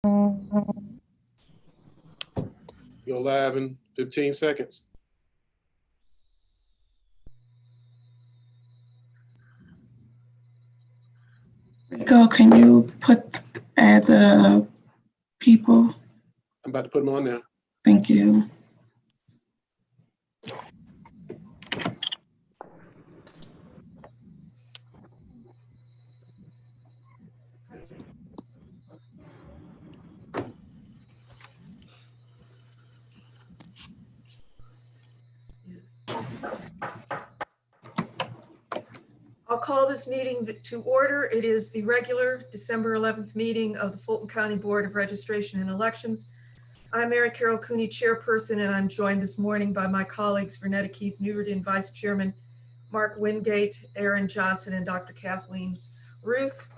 Go live in 15 seconds. Rico, can you add the people? I'm about to put them on now. Thank you. I'll call this meeting to order. It is the regular December 11th meeting of the Fulton County Board of Registration and Elections. I'm Mary Carol Cooney, chairperson, and I'm joined this morning by my colleagues, Vernetta Keith Newton, vice chairman, Mark Wingate, Aaron Johnson, and Dr. Kathleen Ruth.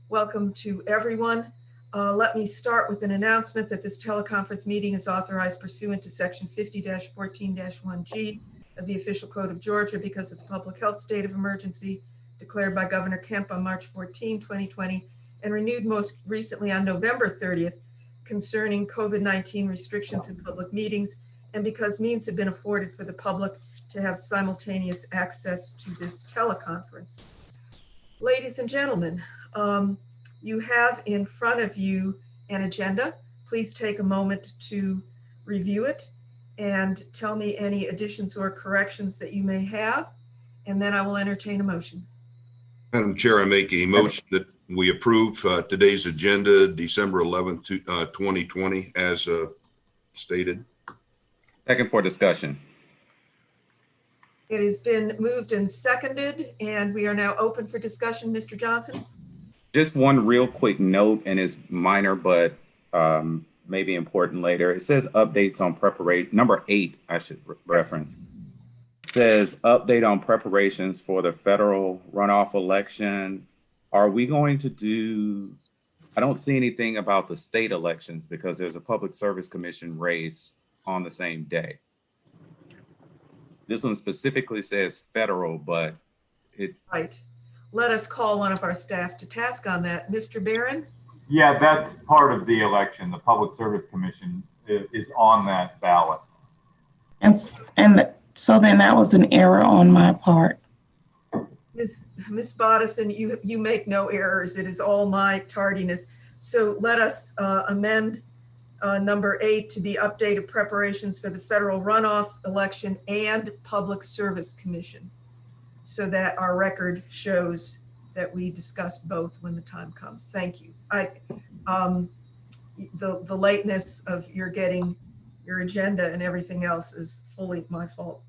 Welcome to everyone. Let me start with an announcement that this teleconference meeting is authorized pursuant to section 50-14-1G of the official code of Georgia because of the public health state of emergency declared by Governor Kemp on March 14, 2020, and renewed most recently on November 30th concerning COVID-19 restrictions in public meetings, and because means have been afforded for the public to have simultaneous access to this teleconference. Ladies and gentlemen, you have in front of you an agenda. Please take a moment to review it and tell me any additions or corrections that you may have, and then I will entertain a motion. Madam Chair, I make a motion that we approve today's agenda, December 11th, 2020, as stated. Second for discussion. It has been moved and seconded, and we are now open for discussion. Mr. Johnson? Just one real quick note, and it's minor, but maybe important later. It says updates on preparation. Number 8, I should reference. It says update on preparations for the federal runoff election. Are we going to do, I don't see anything about the state elections because there's a Public Service Commission race on the same day. This one specifically says federal, but it. Right. Let us call one of our staff to task on that. Mr. Barron? Yeah, that's part of the election. The Public Service Commission is on that ballot. So then that was an error on my part. Ms. Bodison, you make no errors. It is all my tardiness. So let us amend number 8 to be updated preparations for the federal runoff election and Public Service Commission, so that our record shows that we discussed both when the time comes. Thank you. The lateness of your getting your agenda and everything else is fully my fault.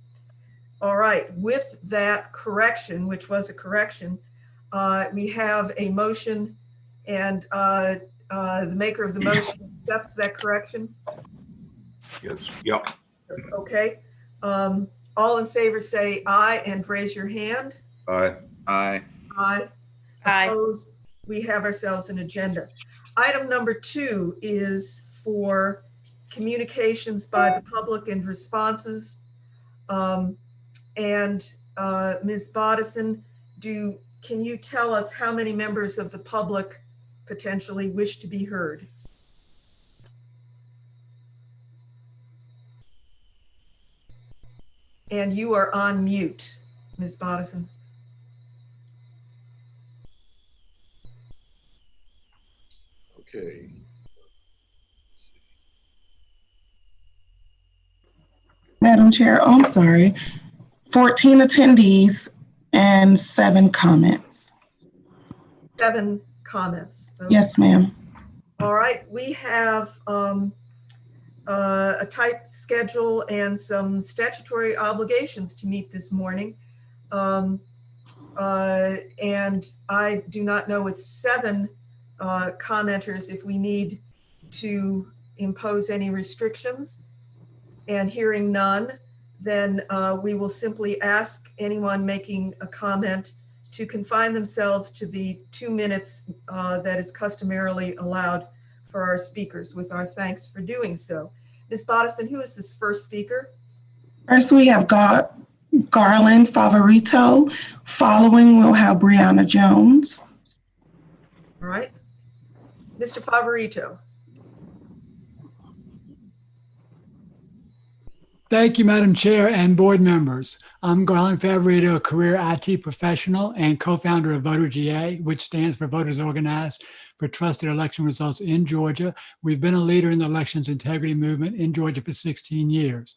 All right, with that correction, which was a correction, we have a motion, and the maker of the motion accepts that correction. Yes. Yep. Okay. All in favor say aye and raise your hand. Aye. Aye. Aye. Aye. Opposed? We have ourselves an agenda. Item number 2 is for communications by the public and responses. Ms. Bodison, can you tell us how many members of the public potentially wish to be heard? And you are on mute, Ms. Bodison. Okay. Madam Chair, I'm sorry. 14 attendees and 7 comments. 7 comments. Okay. Yes, ma'am. All right, we have a tight schedule and some statutory obligations to meet this morning. And I do not know with 7 commenters if we need to impose any restrictions. And hearing none, then we will simply ask anyone making a comment to confine themselves to the 2 minutes that is customarily allowed for our speakers, with our thanks for doing so. Ms. Bodison, who is this first speaker? First, we have Garland Favorito. Following, we'll have Briana Jones. All right. Mr. Favorito. Thank you, Madam Chair and board members. I'm Garland Favorito, a career IT professional and co-founder of Voter GA, which stands for Voters Organized for Trusted Election Results in Georgia. We've been a leader in the elections integrity movement in Georgia for 16 years.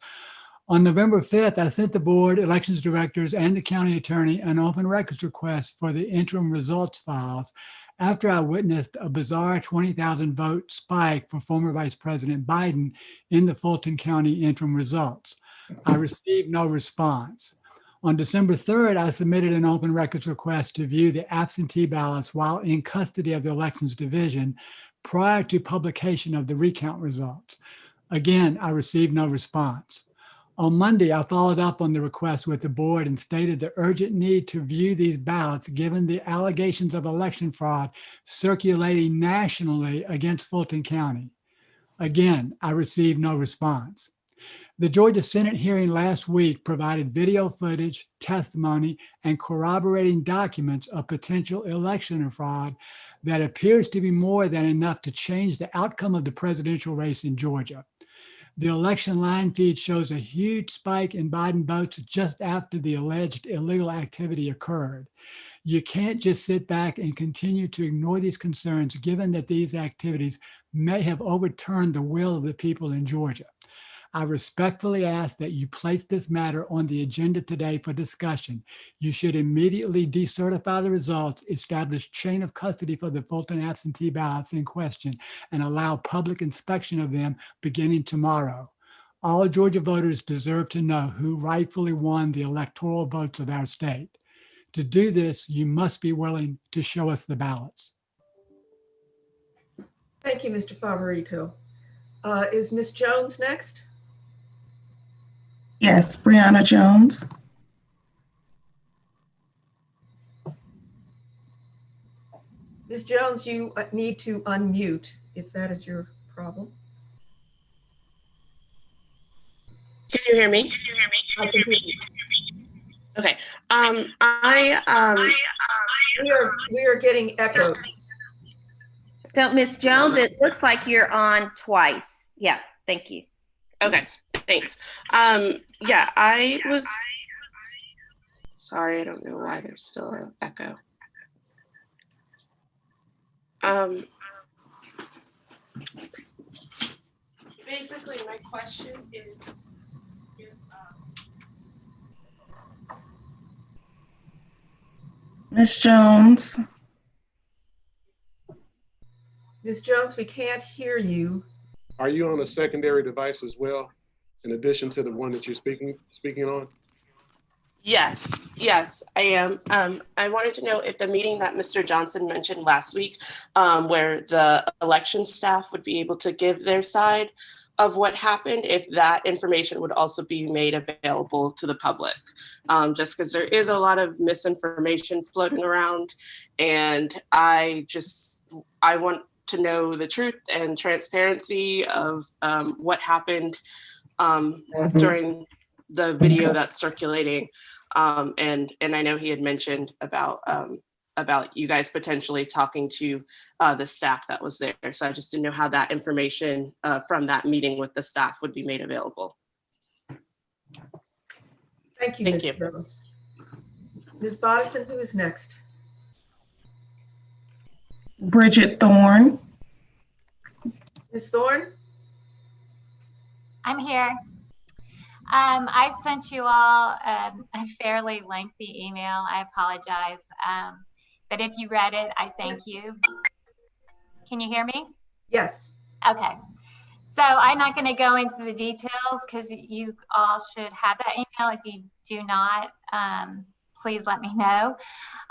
On November 5th, I sent the board, elections directors, and the county attorney an open records request for the interim results files after I witnessed a bizarre 20,000 vote spike for former Vice President Biden in the Fulton County interim results. I received no response. On December 3rd, I submitted an open records request to view the absentee ballots while in custody of the Elections Division prior to publication of the recount results. Again, I received no response. On Monday, I followed up on the request with the board and stated the urgent need to view these ballots given the allegations of election fraud circulating nationally against Fulton County. Again, I received no response. The Georgia Senate hearing last week provided video footage, testimony, and corroborating documents of potential election fraud that appears to be more than enough to change the outcome of the presidential race in Georgia. The election line feed shows a huge spike in Biden votes just after the alleged illegal activity occurred. You can't just sit back and continue to ignore these concerns, given that these activities may have overturned the will of the people in Georgia. I respectfully ask that you place this matter on the agenda today for discussion. You should immediately decertify the results, establish chain of custody for the Fulton absentee ballots in question, and allow public inspection of them beginning tomorrow. All Georgia voters deserve to know who rightfully won the electoral votes of our state. To do this, you must be willing to show us the ballots. Thank you, Mr. Favorito. Is Ms. Jones next? Yes, Briana Jones. Ms. Jones, you need to unmute if that is your problem. Can you hear me? I can hear you. Okay. We are getting echoes. So Ms. Jones, it looks like you're on twice. Yeah, thank you. Okay, thanks. Yeah, I was, sorry, I don't know why there's still an echo. Basically, my question is, Ms. Jones. Ms. Jones, we can't hear you. Are you on a secondary device as well, in addition to the one that you're speaking on? Yes, I am. I wanted to know if the meeting that Mr. Johnson mentioned last week, where the election staff would be able to give their side of what happened, if that information would also be made available to the public. Just because there is a lot of misinformation floating around, and I want to know the truth and transparency of what happened during the video that's circulating. And I know he had mentioned about you guys potentially talking to the staff that was there. So I just didn't know how that information from that meeting with the staff would be made available. Thank you, Thank Ms. you. Jones. Ms. Bodison, who is next? Bridget Thorne. Ms. Thorne? I'm here. I sent you all a fairly lengthy email. I apologize. But if you read it, I thank you. Can you hear me? Yes. Okay. So I'm not going to go into the details because you all should have that email. If you do not, please let me know.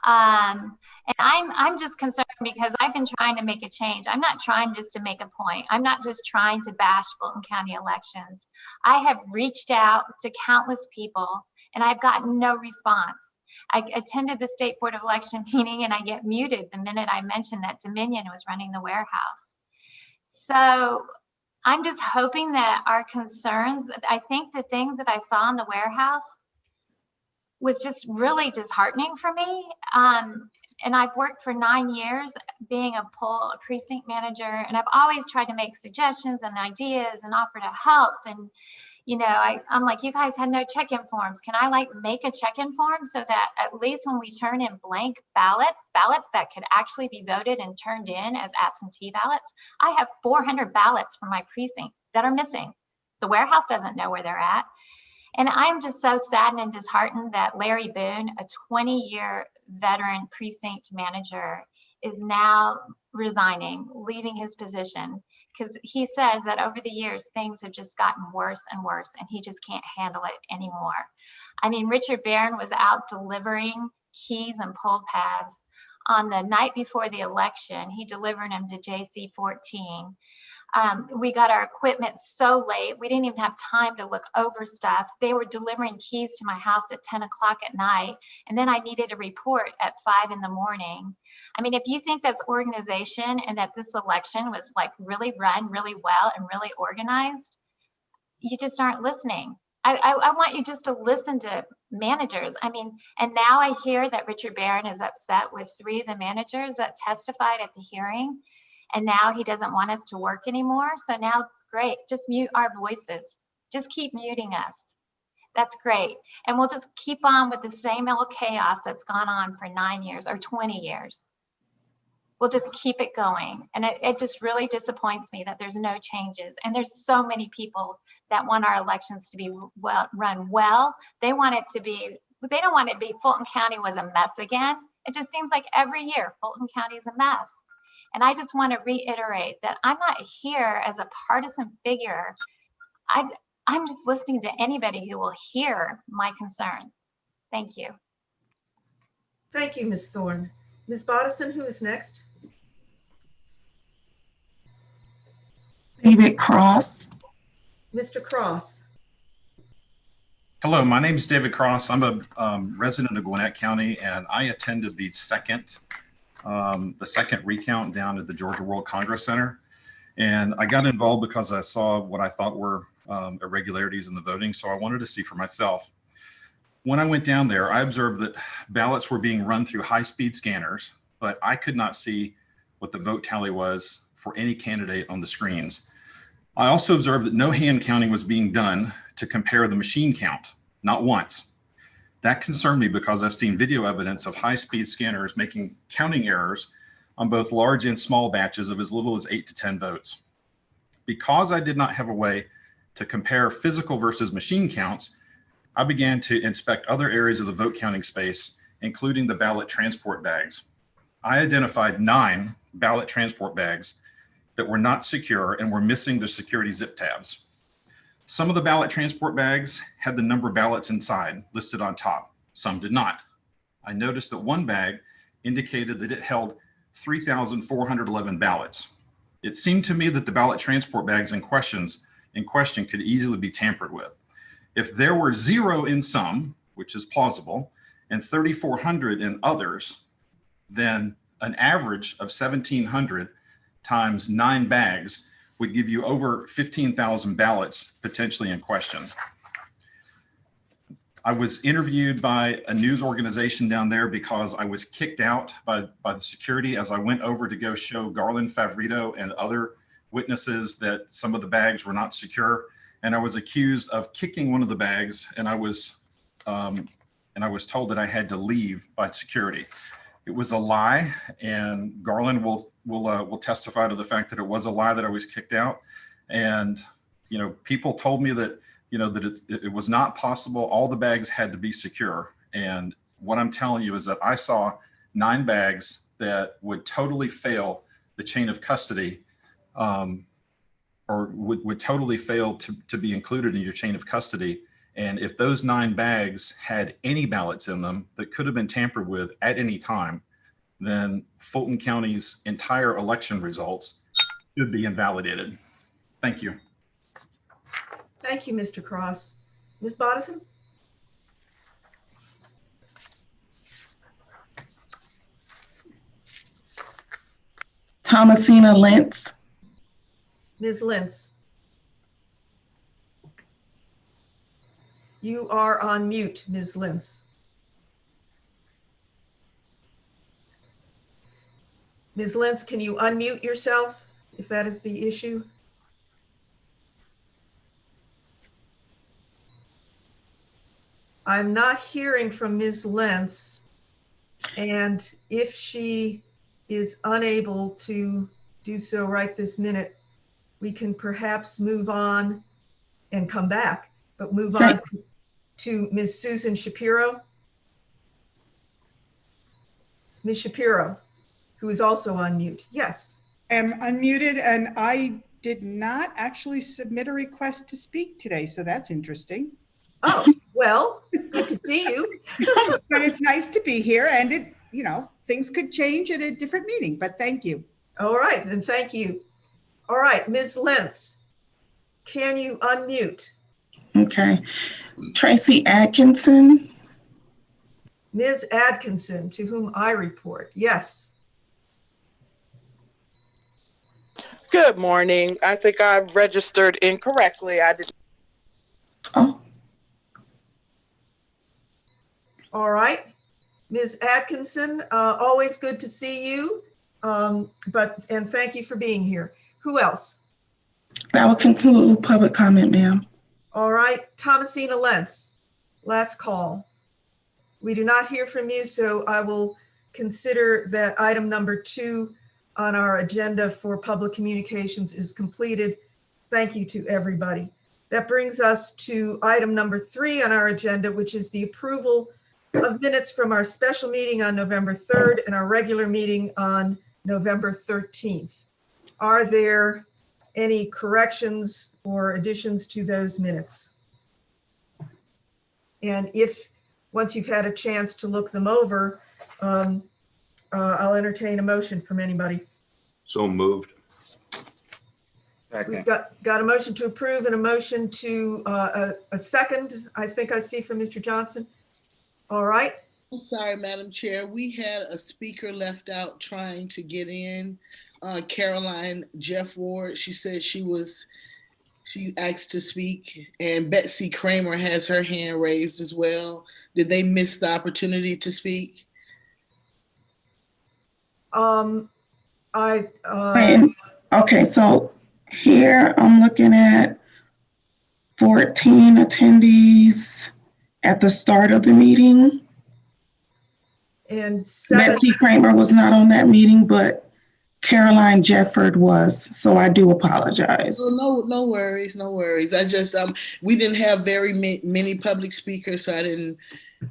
And I'm just concerned because I've been trying to make a change. I'm not trying just to make a point. I'm not just trying to bash Fulton County elections. I have reached out to countless people and I've gotten no response. I attended the State Board of Election meeting and I get muted the minute I mentioned that Dominion was running the warehouse. So I'm just hoping that our concerns, I think the things that I saw in the warehouse was just really disheartening for me. And I've worked for 9 years being a precinct manager, and I've always tried to make suggestions and ideas and offer to help. And, I'm like, you guys had no check-in forms. Can I like make a check-in form so that at least when we turn in blank ballots that could actually be voted and turned in as absentee ballots, I have 400 ballots from my precinct that are missing. The warehouse doesn't know where they're at. And I'm just so saddened and disheartened that Larry Boone, a 20-year veteran precinct manager, is now resigning, leaving his position, because he says that over the years, things have just gotten worse and worse, and he just can't handle it anymore. I mean, Richard Barron was out delivering keys and poll pads on the night before the election. He delivered them to JC 14. We got our equipment so late, we didn't even have time to look over stuff. They were delivering keys to my house at 10 o'clock at night, and then I needed a report at 5 in the morning. I mean, if you think that's organization and that this election was like really run really well and really organized, you just aren't listening. I want you just to listen to managers. I mean, and now I hear that Richard Barron is upset with 3 of the managers that testified at the hearing. And now he doesn't want us to work anymore. So now, great, just mute our voices. Just keep muting us. That's great. And we'll just keep on with the same old chaos that's gone on for 9 years or 20 years. We'll just keep it going. And it just really disappoints me that there's no changes. And there's so many people that want our elections to be run well. They want it to be, they don't want it to be Fulton County was a mess again. It just seems like every year Fulton County is a mess. And I just want to reiterate that I'm not here as a partisan figure. I'm just listening to anybody who will hear my concerns. Thank you. Thank you, Ms. Thorne. Ms. Bodison, who is next? David Cross. Mr. Cross. Hello, my name is David Cross. I'm a resident of Gwinnett County, and I attended the second recount down at the Georgia World Congress Center. And I got involved because I saw what I thought were irregularities in the voting. So I wanted to see for myself. When I went down there, I observed that ballots were being run through high-speed scanners, but I could not see what the vote tally was for any candidate on the screens. I also observed that no hand counting was being done to compare the machine count, not once. That concerned me because I've seen video evidence of high-speed scanners making counting errors on both large and small batches of as little as 8 to 10 votes. Because I did not have a way to compare physical versus machine counts, I began to inspect other areas of the vote counting space, including the ballot transport bags. I identified 9 ballot transport bags that were not secure and were missing the security zip tabs. Some of the ballot transport bags had the number of ballots inside listed on top. Some did not. I noticed that one bag indicated that it held 3,411 ballots. It seemed to me that the ballot transport bags in question could easily be tampered with. If there were 0 in some, which is plausible, and 3,400 in others, then an average of 1,700 times 9 bags would give you over 15,000 ballots potentially in question. I was interviewed by a news organization down there because I was kicked out by the security as I went over to go show Garland Favorito and other witnesses that some of the bags were not secure. And I was accused of kicking one of the bags, and I was told that I had to leave by security. It was a lie, and Garland will testify to the fact that it was a lie that I was kicked out. And people told me that that it was not possible. All the bags had to be secure. And what I'm telling you is that I saw 9 bags that would totally fail the chain of custody, or would totally fail to be included in your chain of custody. And if those 9 bags had any ballots in them that could have been tampered with at any time, then Fulton County's entire election results should be invalidated. Thank you. Thank you, Mr. Cross. Ms. Bodison? Thomasina Lentz. Ms. Lentz? You are on mute, Ms. Lentz. Ms. Lentz, can you unmute yourself if that is the issue? I'm not hearing from Ms. Lentz. And if she is unable to do so right this minute, we can perhaps move on and come back, but move on to Ms. Susan Shapiro. Ms. Shapiro, who is also on mute. Yes. I'm unmuted, and I did not actually submit a request to speak today, so that's interesting. Oh, well, good to see you. But it's nice to be here, and it, you know, things could change at a different meeting, but thank you. All right, then thank you. All right, Ms. Lentz, can you unmute? Okay. Tracy Atkinson. Ms. Atkinson, to whom I report. Yes. Good morning. I think I registered incorrectly. I did. Oh, All right. Ms. Atkinson, always good to see you. And thank you for being here. Who else? that will conclude public comment, ma'am. All right, Thomasina Lentz, last call. We do not hear from you, so I will consider that item number 2 on our agenda for public communications is completed. Thank you to everybody. That brings us to item number 3 on our agenda, which is the approval of minutes from our special meeting on November 3rd and our regular meeting on November 13th. Are there any corrections or additions to those minutes? And if, once you've had a chance to look them over, I'll entertain a motion from anybody. So moved. We've got a motion to approve and a motion to a second, I think I see from Mr. Johnson. All right. I'm sorry, Madam Chair. We had a speaker left out trying to get in. Caroline Jeffords. She said she asked to speak, and Betsy Kramer has her hand raised as well. Did they miss the opportunity to speak? Okay, so here I'm looking at 14 attendees at the start of the meeting. And Betsy Kramer was not on that meeting, but Caroline Jeffords was, so I do apologize. Oh, no worries, no worries. I just, we didn't have very many public speakers, so I didn't,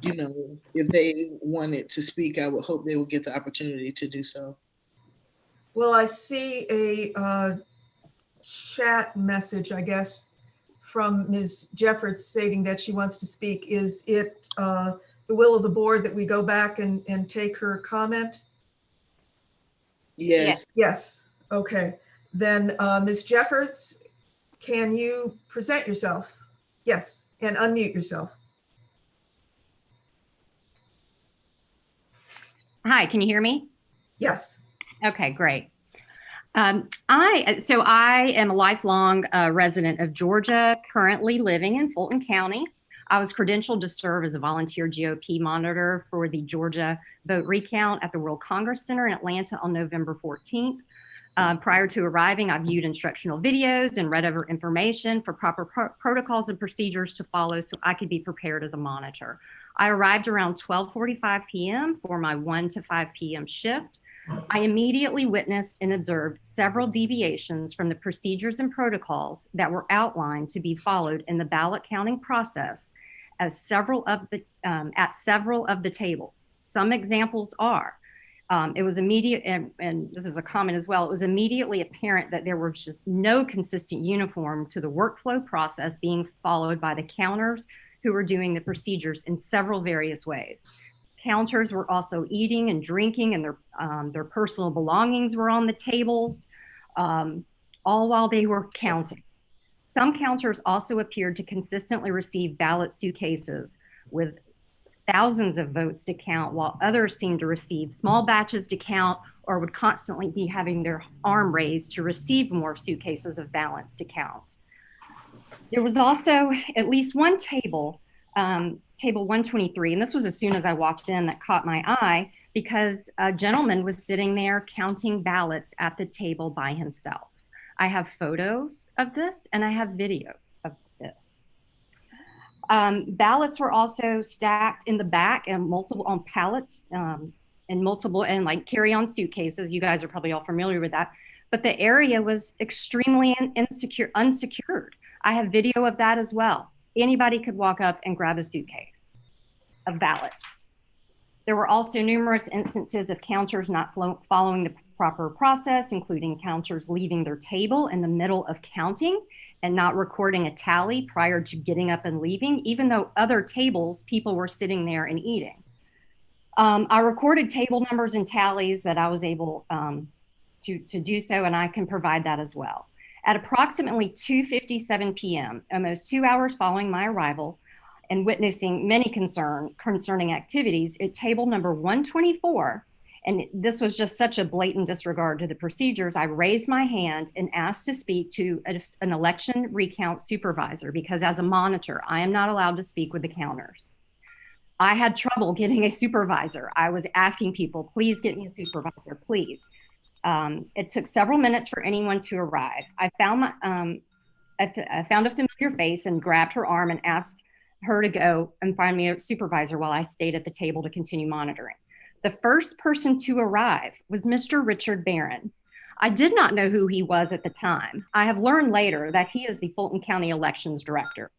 you know, if they wanted to speak, I would hope they would get the opportunity to do so. Well, I see a chat message, I guess, from Ms. Jeffords stating that she wants to speak. Is it the will of the board that we go back and take her comment? Yes. Yes. Okay. Then Ms. Jeffords, can you present yourself? Yes, and unmute yourself. Hi, can you hear me? Yes. Okay, great. I am a lifelong resident of Georgia, currently living in Fulton County. I was credentialed to serve as a volunteer GOP monitor for the Georgia vote recount at the World Congress Center in Atlanta on November 14th. Prior to arriving, I viewed instructional videos and read over information for proper protocols and procedures to follow so I could be prepared as a monitor. I arrived around 12:45 p.m. for my 1 to 5 p.m. shift. I immediately witnessed and observed several deviations from the procedures and protocols that were outlined to be followed in the ballot counting process at several of the tables. Some examples are, it was immediate, and this is a comment as well, it was immediately apparent that there was just no consistent uniform to the workflow process being followed by the counters who were doing the procedures in several various ways. Counters were also eating and drinking, and their personal belongings were on the tables, all while they were counting. Some counters also appeared to consistently receive ballot suitcases with thousands of votes to count, while others seemed to receive small batches to count or would constantly be having their arm raised to receive more suitcases of ballots to count. There was also at least one table, table 123, and this was as soon as I walked in, that caught my eye because a gentleman was sitting there counting ballots at the table by himself. I have photos of this and I have video of this. Ballots were also stacked in the back and multiple on pallets and multiple and like carry-on suitcases. You guys are probably all familiar with that. But the area was extremely unsecured. I have video of that as well. Anybody could walk up and grab a suitcase of ballots. There were also numerous instances of counters not following the proper process, including counters leaving their table in the middle of counting and not recording a tally prior to getting up and leaving, even though other tables, people were sitting there and eating. I recorded table numbers and tallies that I was able to do so, and I can provide that as well. At approximately 2:57 p.m., almost 2 hours following my arrival and witnessing many concerning activities at table number 124, and this was just such a blatant disregard to the procedures, I raised my hand and asked to speak to an election recount supervisor because as a monitor, I am not allowed to speak with the counters. I had trouble getting a supervisor. I was asking people, please get me a supervisor, please. It took several minutes for anyone to arrive. I found a familiar face and grabbed her arm and asked her to go and find me a supervisor while I stayed at the table to continue monitoring. The first person to arrive was Mr. Richard Barron. I did not know who he was at the time. I have learned later that he is the Fulton County Elections Director.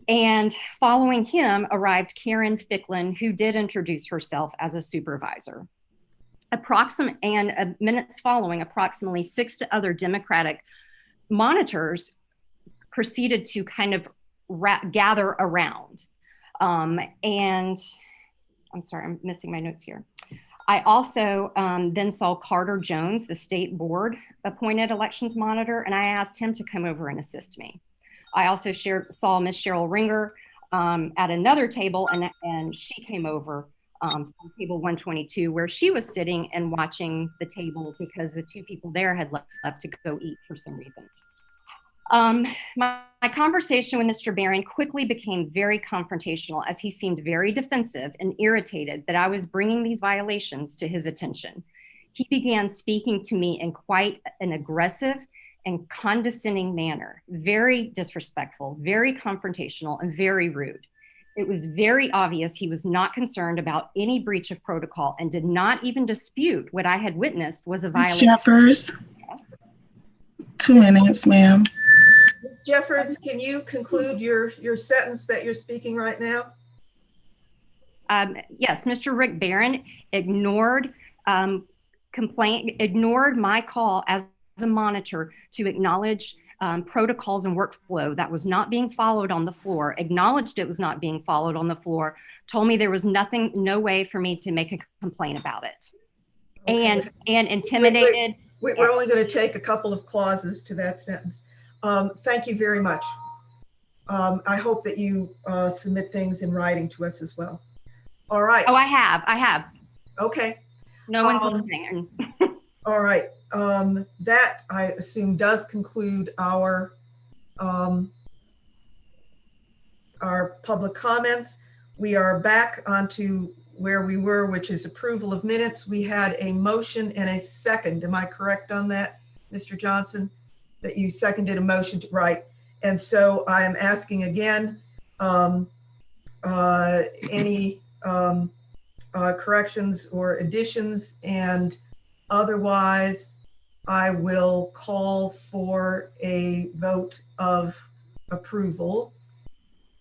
And following him arrived Karen Ficklin, who did introduce herself as a supervisor. Minutes following, approximately 6 other Democratic monitors proceeded to kind of gather around. And I'm sorry, I'm missing my notes here. I also then saw Carter Jones, the state board appointed elections monitor, and I asked him to come over and assist me. I also saw Miss Cheryl Ringer at another table, and she came over from table 122, where she was sitting and watching the table because the 2 people there had left to go eat for some reason. My conversation with Mr. Barron quickly became very confrontational as he seemed very defensive and irritated that I was bringing these violations to his attention. He began speaking to me in quite an aggressive and condescending manner, very disrespectful, very confrontational, and very rude. It was very obvious he was not concerned about any breach of protocol and did not even dispute what I had witnessed was a violation. Jeffers, 2 minutes, ma'am. Jeffords, can you conclude your sentence that you're speaking right now? Yes, Mr. Rick Barron ignored my call as a monitor to acknowledge protocols and workflow that was not being followed on the floor, acknowledged it was not being followed on the floor, told me there was no way for me to make a complaint about it. Okay. And intimidated. We're only going to take a couple of clauses to that sentence. Thank you very much. I hope that you submit things in writing to us as well. All right. Oh, I have. Okay. No one's listening. All right. That I assume does conclude our public comments. We are back onto where we were, which is approval of minutes. We had a motion and a second. Am I correct on that, Mr. Johnson? That you seconded a motion to right. And so I am asking again, any corrections or additions, and otherwise I will call for a vote of approval.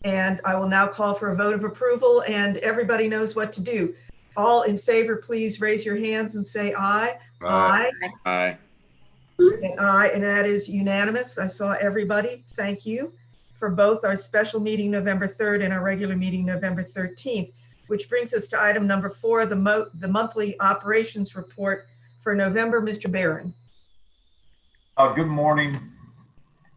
And I will now call for a vote of approval, and everybody knows what to do. All in favor, please raise your hands and say aye. Aye. Aye. And aye, and that is unanimous. I saw everybody. Thank you for both our special meeting November 3rd and our regular meeting November 13th, which brings us to item number 4, the monthly operations report for November. Mr. Barron. Good morning.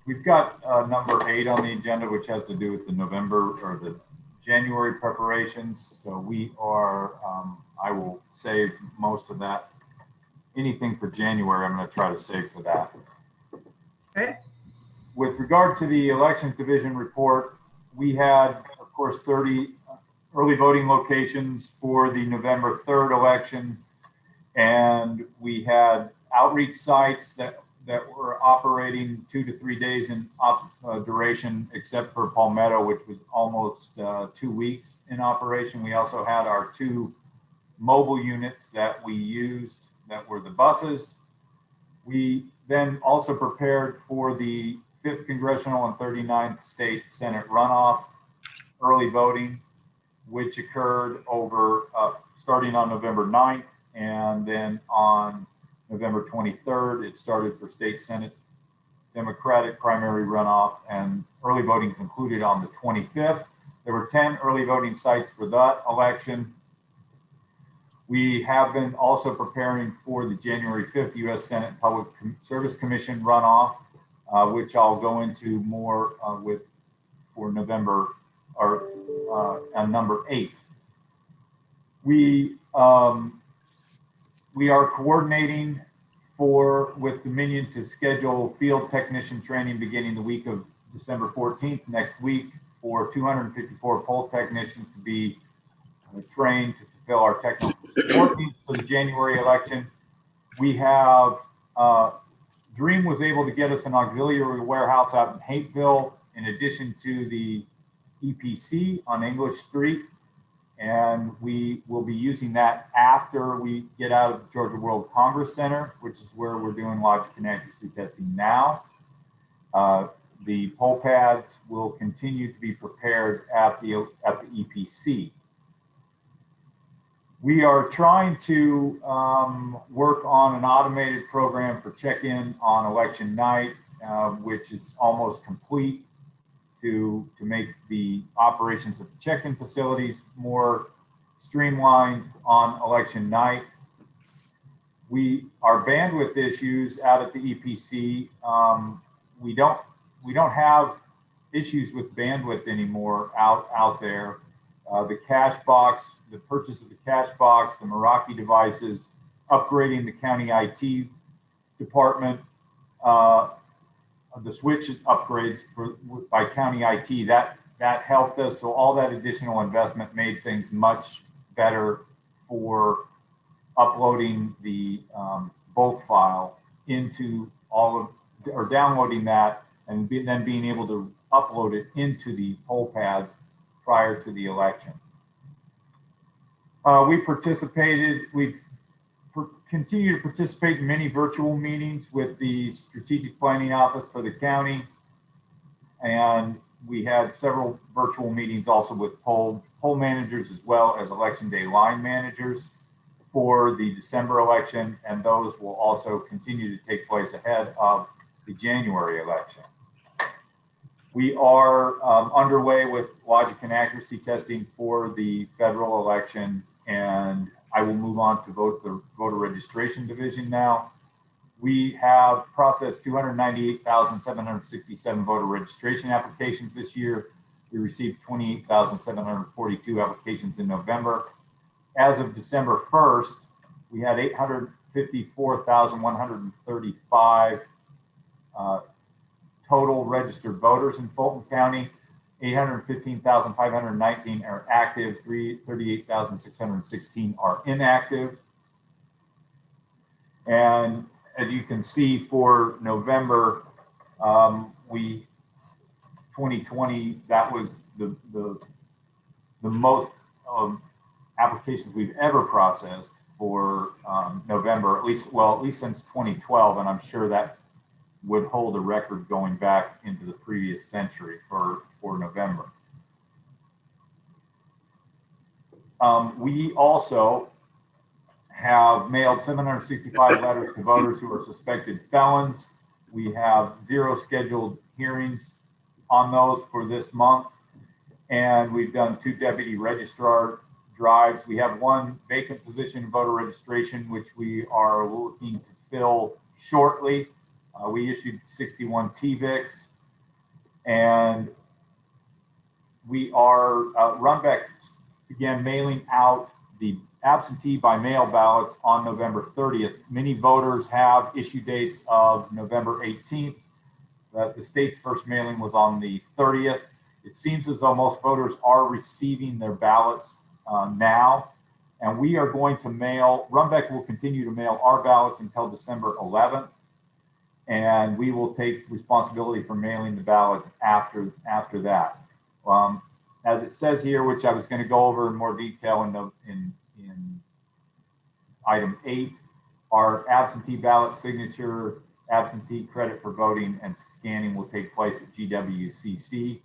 We've got number 8 on the agenda, which has to do with the November or the January preparations. So we are, I will save most of that. Anything for January, I'm going to try to save for that. Okay. With regard to the elections division report, we had, of course, 30 early voting locations for the November 3rd election. And we had outreach sites that that were operating 2 to 3 days in duration, except for Palmetto, which was almost 2 weeks in operation. We also had our 2 mobile units that we used that were the buses. We then also prepared for the 5th Congressional and 39th State Senate runoff early voting, which occurred over starting on November 9th, and then on November 23rd, it started for State Senate Democratic primary runoff, and early voting concluded on the 25th. There were 10 early voting sites for that election. We have been also preparing for the January 5th U.S. Senate Public Service Commission runoff, which I'll go into more for November or on number 8. We are coordinating with Dominion to schedule field technician training beginning the week of December 14th next week for 254 poll technicians to be trained to fulfill our technical support needs for the January election. We have Dream was able to get us an auxiliary warehouse out in Hapeville, in addition to the EPC on English Street. And we will be using that after we get out of the Georgia World Congress Center, which is where we're doing logic and accuracy testing now. The poll pads will continue to be prepared at the EPC. We are trying to work on an automated program for check-in on election night, which is almost complete, to make the operations of the check-in facilities more streamlined on election night. Our bandwidth issues out at the EPC, we don't have issues with bandwidth anymore out there. The cash box, the purchase of the cash box, the Meraki devices, upgrading the county IT department, the switches upgrades by county IT, that helped us. So all that additional investment made things much better for uploading the bulk file into or downloading that and then being able to upload it into the poll pads prior to the election. We continue to participate in many virtual meetings with the Strategic Planning Office for the county. And we had several virtual meetings also with poll managers as well as election day line managers for the December election. And those will also continue to take place ahead of the January election. We are underway with logic and accuracy testing for the federal election, and I will move on to the voter registration division now. We have processed 298,767 voter registration applications this year. We received 28,742 applications in November. As of December 1st, we had 854,135 total registered voters in Fulton County. 815,519 are active, 38,616 are inactive. And as you can see for November, 2020, that was the most applications we've ever processed for November, at least since 2012, and I'm sure that would hold a record going back into the previous century for November. We also have mailed 765 letters to voters who are suspected felons. We have 0 scheduled hearings on those for this month. And we've done 2 deputy registrar drives. We have 1 vacant position in voter registration, which we are looking to fill shortly. We issued 61 TVICs, and we are, Runbeck began mailing out the absentee by mail ballots on November 30th. Many voters have issue dates of November 18th. The state's first mailing was on the 30th. It seems as though most voters are receiving their ballots now, and we are going to mail, Runbeck will continue to mail our ballots until December 11th. and we will take responsibility for mailing the ballots after that. As it says here, which I was going to go over in more detail in item 8, our absentee ballot signature, absentee credit for voting, and scanning will take place at GWCC.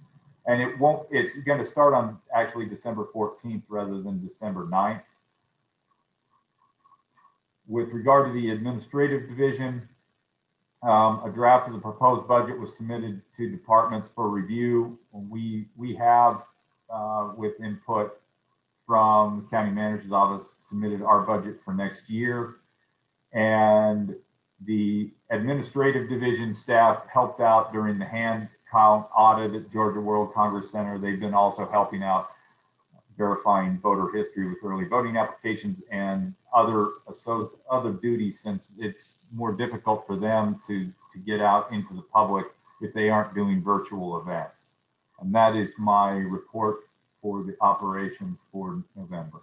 And it's going to start on actually December 14th rather than December 9th. With regard to the administrative division, a draft of the proposed budget was submitted to departments for review. We have, with input from the county manager's office, submitted our budget for next year. And the administrative division staff helped out during the hand count audit at Georgia World Congress Center. They've been also helping out verifying voter history with early voting applications and other duties, since it's more difficult for them to get out into the public if they aren't doing virtual events. And that is my report for the operations for November.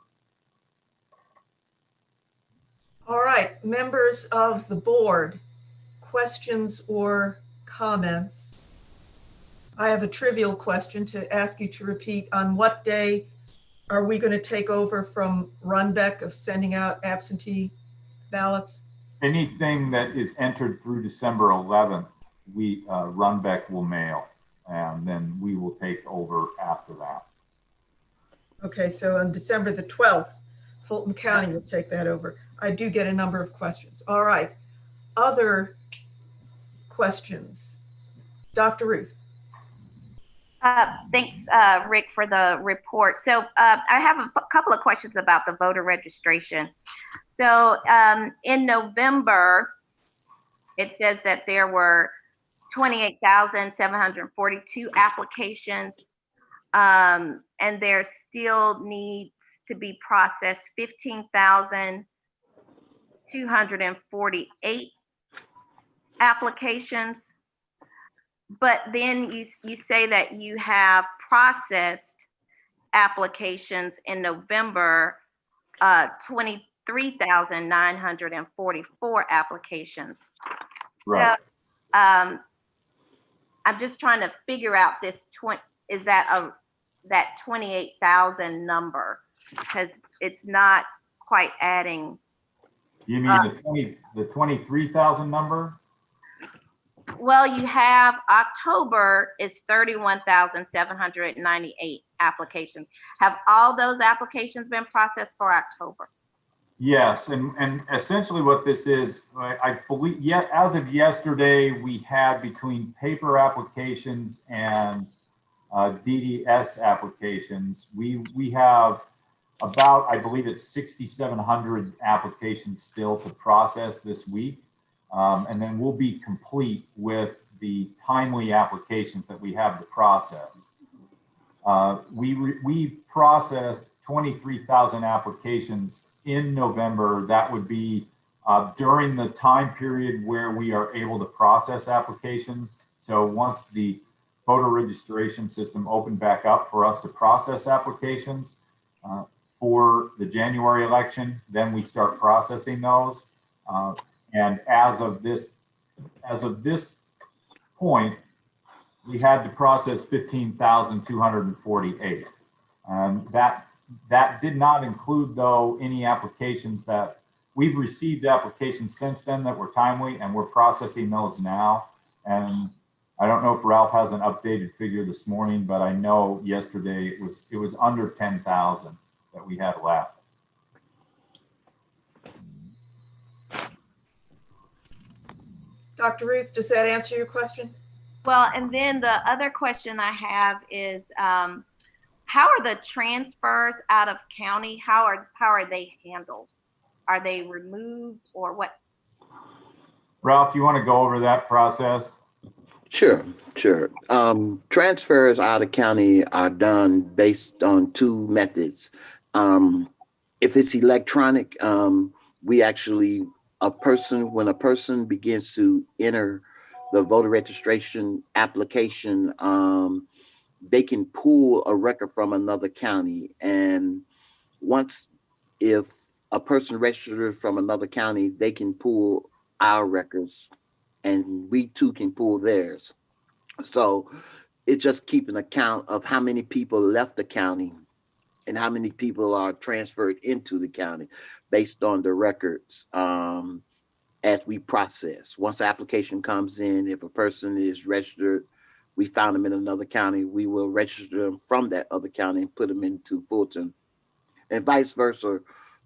All right, members of the board, questions or comments? I have a trivial question to ask you to repeat. On what day are we going to take over from Runbeck of sending out absentee ballots? Anything that is entered through December 11th, Runbeck will mail, and then we will take over after that. Okay, so on December the 12th, Fulton County will take that over. I do get a number of questions. All right, other questions? Dr. Ruth. Thanks, Rick, for the report. So I have a couple of questions about the voter registration. So in November, it says that there were 28,742 applications, and there still needs to be processed 15,248 applications. But then you say that you have processed applications in November, 23,944 applications. Right. So I'm just trying to figure out this is that that 28,000 number, because it's not quite adding. You mean the 23,000 number? Well, you have October is 31,798 applications. Have all those applications been processed for October? Yes, and essentially what this is, I believe, as of yesterday, we had between paper applications and DDS applications, we have about, I believe it's 6,700 applications still to process this week. And then we'll be complete with the timely applications that we have to process. We processed 23,000 applications in November. That would be during the time period where we are able to process applications. So once the voter registration system opened back up for us to process applications for the January election, then we start processing those. And as of this point, we had to process 15,248. That did not include, though, any applications that we've received applications since then that were timely, and we're processing those now. And I don't know if Ralph has an updated figure this morning, but I know yesterday it was under 10,000 that we had left. Dr. Ruth, does that answer your question? Well, and then the other question I have is, how are the transfers out of county? How are they handled? Are they removed or what? Ralph, you want to go over that process? Sure. Transfers out of county are done based on two methods. If it's electronic, we actually, when a person begins to enter the voter registration application, they can pull a record from another county. And if a person registered from another county, they can pull our records and we too can pull theirs. So it's just keeping account of how many people left the county and how many people are transferred into the county based on the records as we process. Once the application comes in, if a person is registered, we found them in another county, we will register them from that other county and put them into Fulton, and vice versa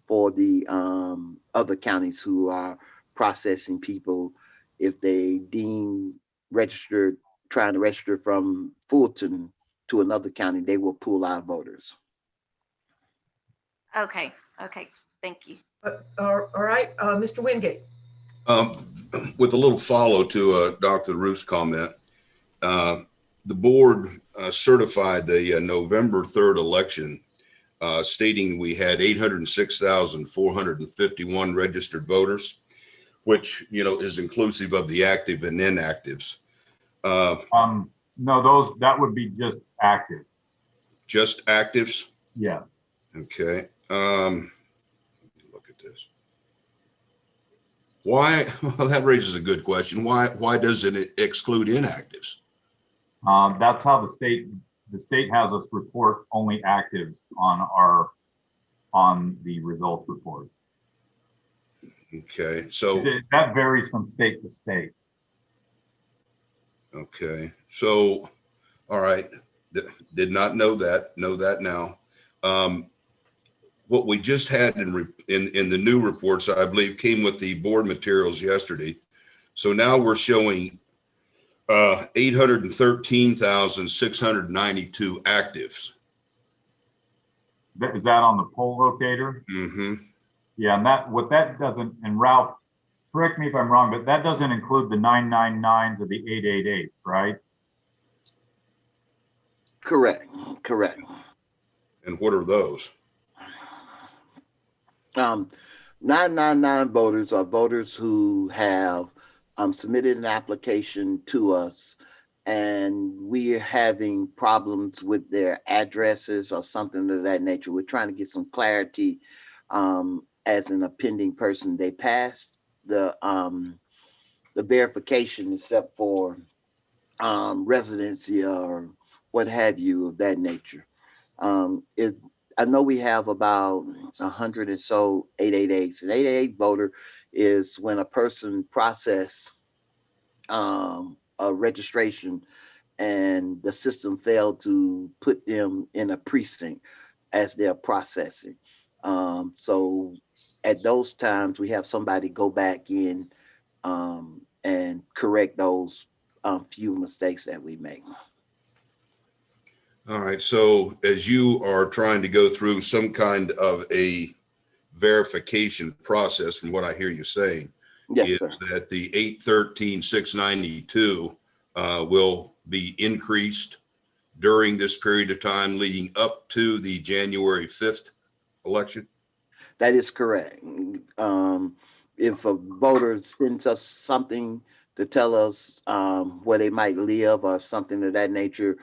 for the other counties who are processing people. If they deem registered, trying to register from Fulton to another county, they will pull our voters. Okay, thank you. All right, Mr. Wingate. With a little follow to Dr. Roof's comment, the board certified the November 3rd election, stating we had 806,451 registered voters, which, you know, is inclusive of the active and inactives. No, that would be just active. Just actives? Yeah. Okay. Look at this. Why? Well, that raises a good question. Why does it exclude inactives? That's how the state has us report only actives on the results reports. Okay, so that varies from state to state. Okay, so all right, did not know that. Know that now. What we just had in the new reports, I believe, came with the board materials yesterday. So now we're showing 813,692 actives. Is that on the poll locator? Mm-hmm. Yeah, and what that doesn't, and Ralph, correct me if I'm wrong, but that doesn't include the 999s or the 888, right? Correct. And what are those? 999 voters are voters who have submitted an application to us, and we are having problems with their addresses or something of that nature. We're trying to get some clarity as an appending person. They passed the verification except for residency or what have you of that nature. I know we have about 100 or so 888s. An 888 voter is when a person process a registration and the system failed to put them in a precinct as they're processing. So at those times, we have somebody go back in and correct those few mistakes that we make. All right, so as you are trying to go through some kind of a verification process, from what I hear you saying, yes, is sir, that the 813,692 will be increased during this period of time leading up to the January 5th election? that is correct. If a voter sends us something to tell us where they might live or something of that nature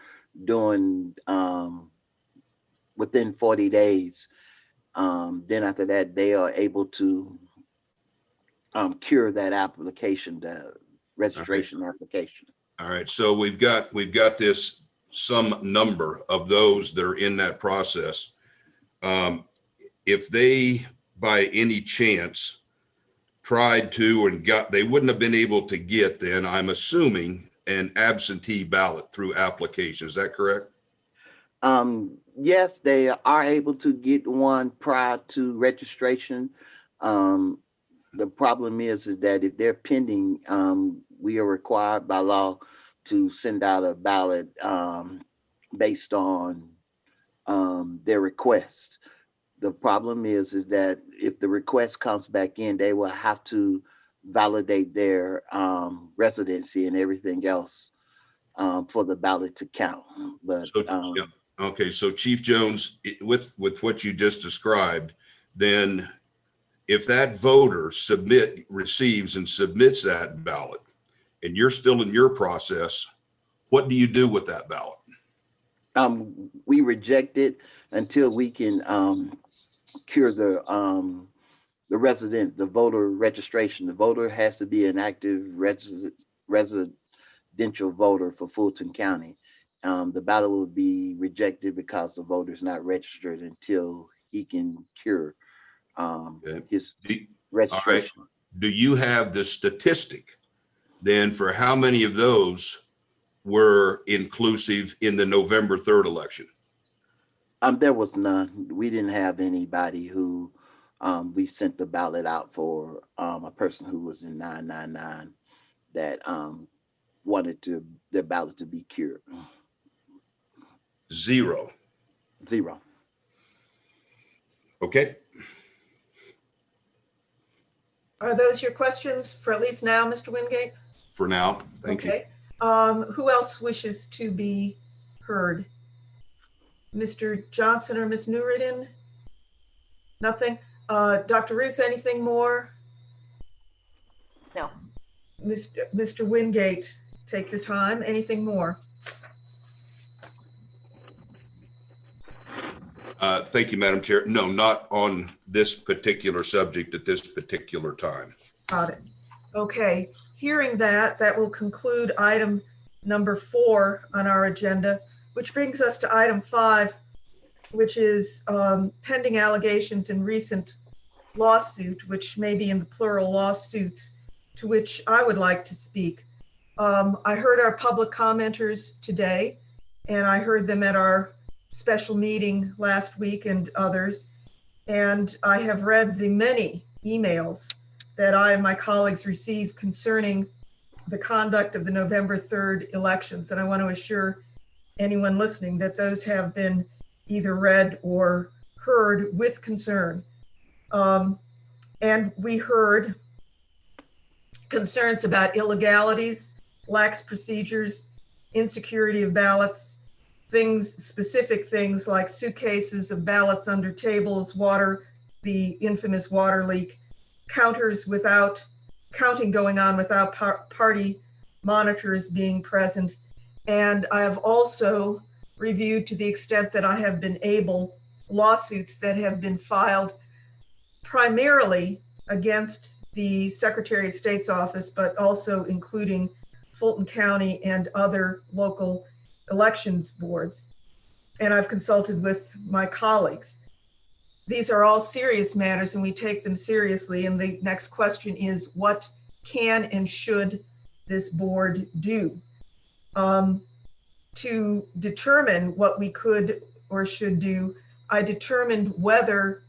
during within 40 days, then after that, they are able to cure that application, the registration application. All right, so we've got this some number of those that are in that process. If they, by any chance, tried to and they wouldn't have been able to get, then I'm assuming, an absentee ballot through application. Is that correct? Yes, they are able to get one prior to registration. The problem is that if they're pending, we are required by law to send out a ballot based on their request. The problem is that if the request comes back in, they will have to validate their residency and everything else for the ballot to count. But yeah. Okay, so Chief Jones, with what you just described, then if that voter receives and submits that ballot, and you're still in your process, what do you do with that ballot? We reject it until we can cure the the voter registration. The voter has to be an active residential voter for Fulton County. The ballot will be rejected because the voter is not registered until he can cure his registration. All right. Do you have the statistic then for how many of those were inclusive in the November 3rd election? There was none. We didn't have anybody who we sent the ballot out for a person who was in 999 that wanted their ballot to be cured. Zero. Okay. Are those your questions for at least now, Mr. Wingate? For now, thank you. Okay. Who else wishes to be heard? Mr. Johnson or Ms. Newridden? Nothing? Dr. Ruth, anything more? No. Mr. Wingate, take your time. Anything more? Thank you, Madam Chair. No, not on this particular subject at this particular time. Got it. Okay. Hearing that, that will conclude item number 4 on our agenda, which brings us to item 5, which is pending allegations in recent lawsuit, which may be in the plural lawsuits, to which I would like to speak. I heard our public commenters today, and I heard them at our special meeting last week and others. And I have read the many emails that I and my colleagues received concerning the conduct of the November 3rd elections. And I want to assure anyone listening that those have been either read or heard with concern. And we heard concerns about illegalities, lax procedures, insecurity of ballots, specific things like suitcases of ballots under tables, the infamous water leak, counting going on without party monitors being present. And I have also reviewed, to the extent that I have been able, lawsuits that have been filed primarily against the Secretary of State's office, but also including Fulton County and other local elections boards. And I've consulted with my colleagues. These are all serious matters and we take them seriously. And the next question is, what can and should this board do? To determine what we could or should do, I determined whether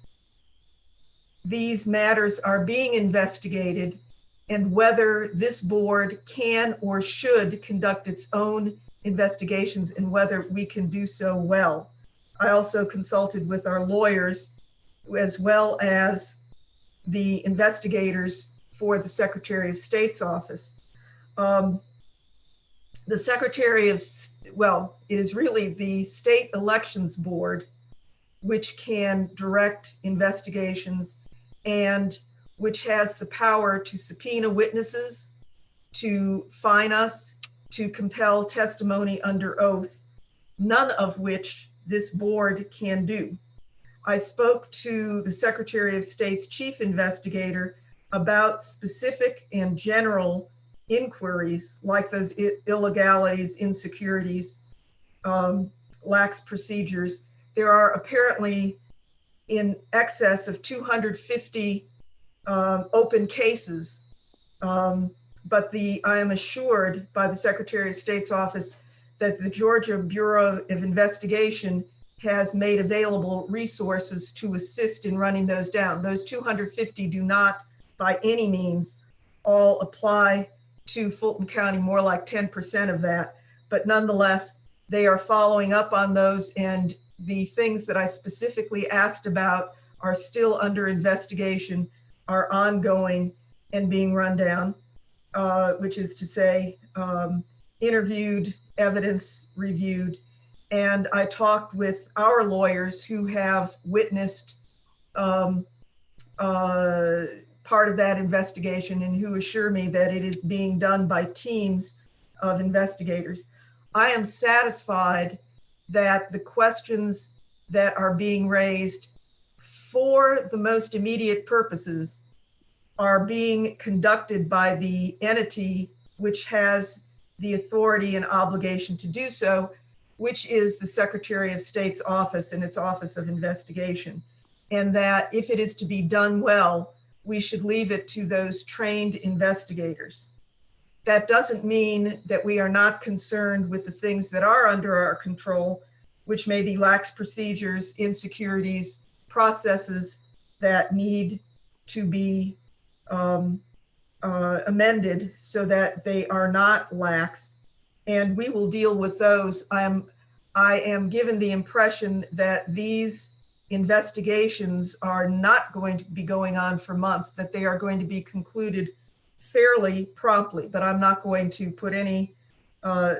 these matters are being investigated and whether this board can or should conduct its own investigations and whether we can do so well. I also consulted with our lawyers as well as the investigators for the Secretary of State's office. The Secretary of, it is really the State Elections Board which can direct investigations and which has the power to subpoena witnesses, to fine us, to compel testimony under oath, none of which this board can do. I spoke to the Secretary of State's chief investigator about specific and general inquiries like those illegalities, insecurities, lax procedures. There are apparently in excess of 250 open cases, but I am assured by the Secretary of State's office that the Georgia Bureau of Investigation has made available resources to assist in running those down. Those 250 do not by any means all apply to Fulton County, more like 10% of that, but nonetheless, they are following up on those, and the things that I specifically asked about are still under investigation, are ongoing and being run down, which is to say, interviewed, evidence reviewed. And I talked with our lawyers who have witnessed part of that investigation and who assure me that it is being done by teams of investigators. I am satisfied that the questions that are being raised for the most immediate purposes are being conducted by the entity which has the authority and obligation to do so, which is the Secretary of State's office and its Office of Investigation. And that if it is to be done well, we should leave it to those trained investigators. That doesn't mean that we are not concerned with the things that are under our control, which may be lax procedures, insecurities, processes that need to be amended so that they are not lax. And we will deal with those. I am given the impression that these investigations are not going to be going on for months, that they are going to be concluded fairly promptly, but I'm not going to put any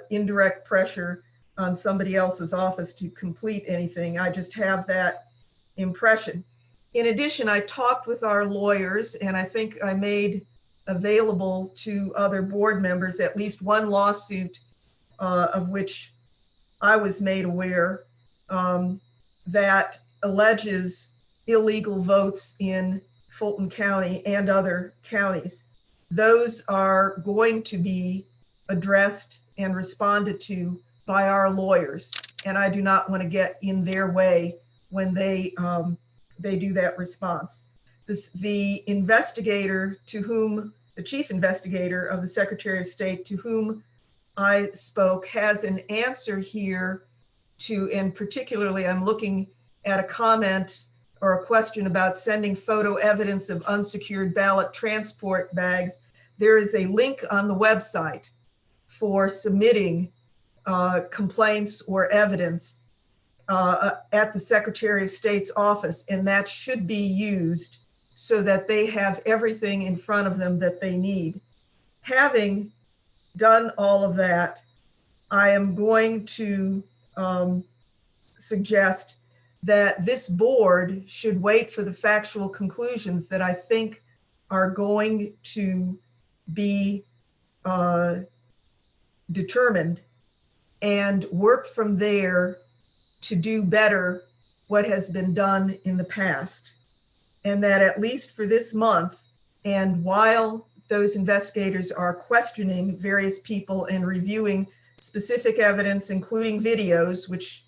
indirect pressure on somebody else's office to complete anything. I just have that impression. In addition, I talked with our lawyers, and I think I made available to other board members at least one lawsuit of which I was made aware that alleges illegal votes in Fulton County and other counties. Those are going to be addressed and responded to by our lawyers, and I do not want to get in their way when they do that response. The investigator to whom, the chief investigator of the Secretary of State to whom I spoke has an answer here to, and particularly I'm looking at a comment or a question about sending photo evidence of unsecured ballot transport bags. There is a link on the website for submitting complaints or evidence at the Secretary of State's office, and that should be used so that they have everything in front of them that they need. Having done all of that, I am going to suggest that this board should wait for the factual conclusions that I think are going to be determined and work from there to do better what has been done in the past. And that at least for this month, and while those investigators are questioning various people and reviewing specific evidence, including videos, which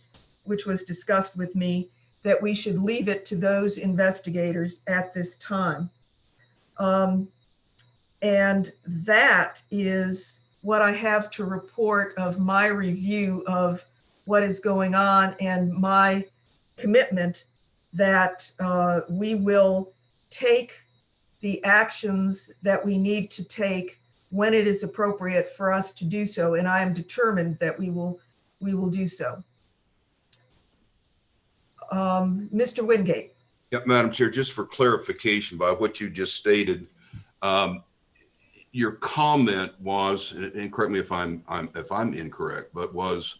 was discussed with me, that we should leave it to those investigators at this time. And that is what I have to report of my review of what is going on and my commitment that we will take the actions that we need to take when it is appropriate for us to do so. And I am determined that we will do so. Mr. Wingate. Yeah, Madam Chair, just for clarification by what you just stated, your comment was, and correct me if I'm incorrect, but was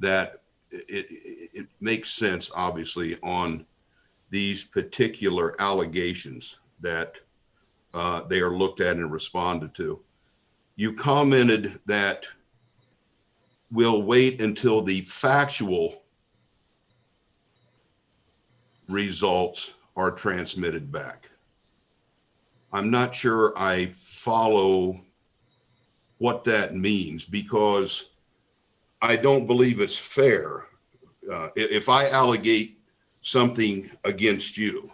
that it makes sense, obviously, on these particular allegations that they are looked at and responded to. You commented that we'll wait until the factual results are transmitted back. I'm not sure I follow what that means, because I don't believe it's fair. If I allegate something against you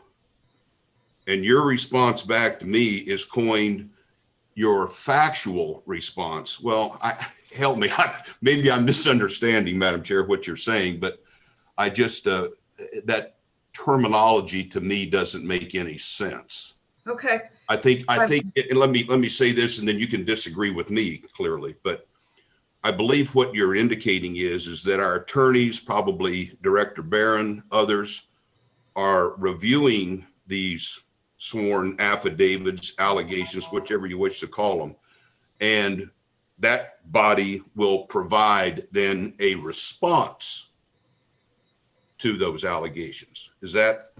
and your response back to me is coined your factual response, well, help me. Maybe I'm misunderstanding, Madam Chair, what you're saying, but I just, that terminology to me doesn't make any sense. Okay. I think, and let me say this, and then you can disagree with me clearly, but I believe what you're indicating is that our attorneys, probably Director Barron, others, are reviewing these sworn affidavits, allegations, whichever you wish to call them, and that body will provide then a response to those allegations. Is that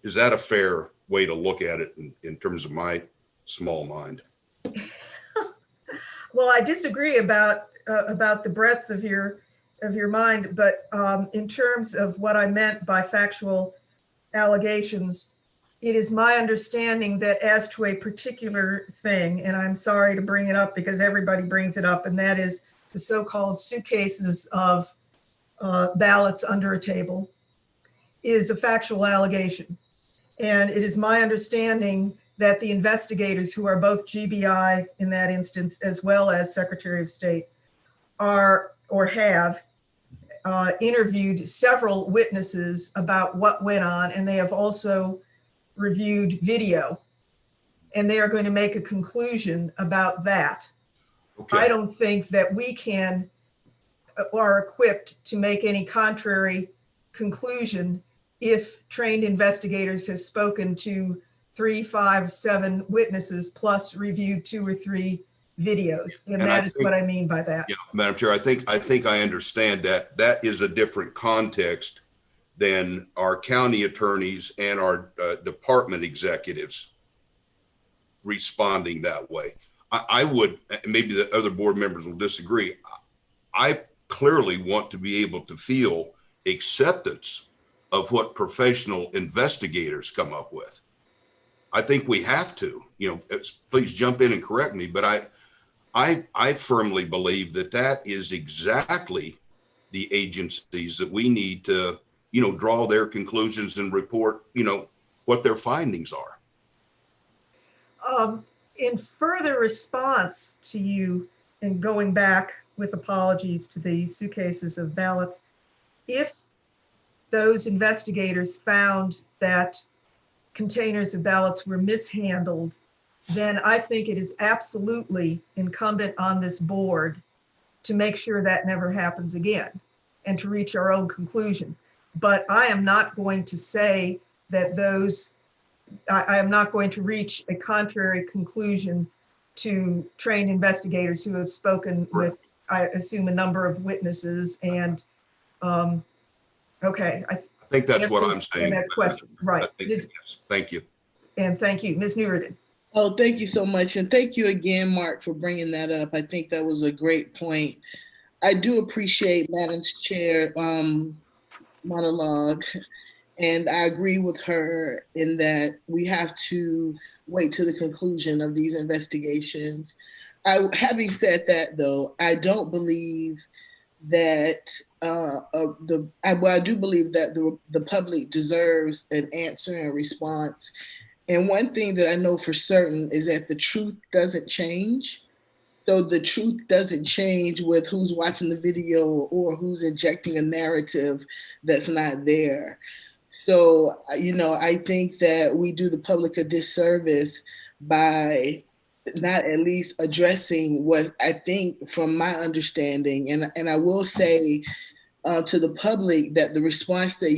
a fair way to look at it in terms of my small mind? Well, I disagree about the breadth of your mind, but in terms of what I meant by factual allegations, it is my understanding that as to a particular thing, and I'm sorry to bring it up because everybody brings it up, and that is the so-called suitcases of ballots under a table, is a factual allegation. And it is my understanding that the investigators, who are both GBI in that instance, as well as Secretary of State, are or have interviewed several witnesses about what went on, and they have also reviewed video, and they are going to make a conclusion about that. Okay. I don't think that we are equipped to make any contrary conclusion if trained investigators have spoken to 3, 5, 7 witnesses plus reviewed 2 or 3 videos. And that is what I mean by that. Yeah, Madam Chair, I think I understand that. That is a different context than our county attorneys and our department executives responding that way. I would, maybe the other board members will disagree. I clearly want to be able to feel acceptance of what professional investigators come up with. I think we have to, please jump in and correct me, but I firmly believe that is exactly the agencies that we need to, draw their conclusions and report, what their findings are. In further response to you, and going back with apologies to the suitcases of ballots, if those investigators found that containers of ballots were mishandled, then I think it is absolutely incumbent on this board to make sure that never happens again and to reach our own conclusions. But I am not going to say that I am not going to reach a contrary conclusion to trained investigators who have spoken with, I assume, a number of witnesses. And okay. I think that's what I'm saying. That question, right. Thank you. And thank you, Ms. Newrigan. Oh, thank you so much. And thank you again, Mark, for bringing that up. I think that was a great point. I do appreciate Madam's Chair monologue. And I agree with her in that we have to wait to the conclusion of these investigations. Having said that, though, I don't believe that I do believe that the public deserves an answer and response. And one thing that I know for certain is that the truth doesn't change. So the truth doesn't change with who's watching the video or who's injecting a narrative that's not there. So, I think that we do the public a disservice by not at least addressing what I think, from my understanding, and I will say to the public that the response that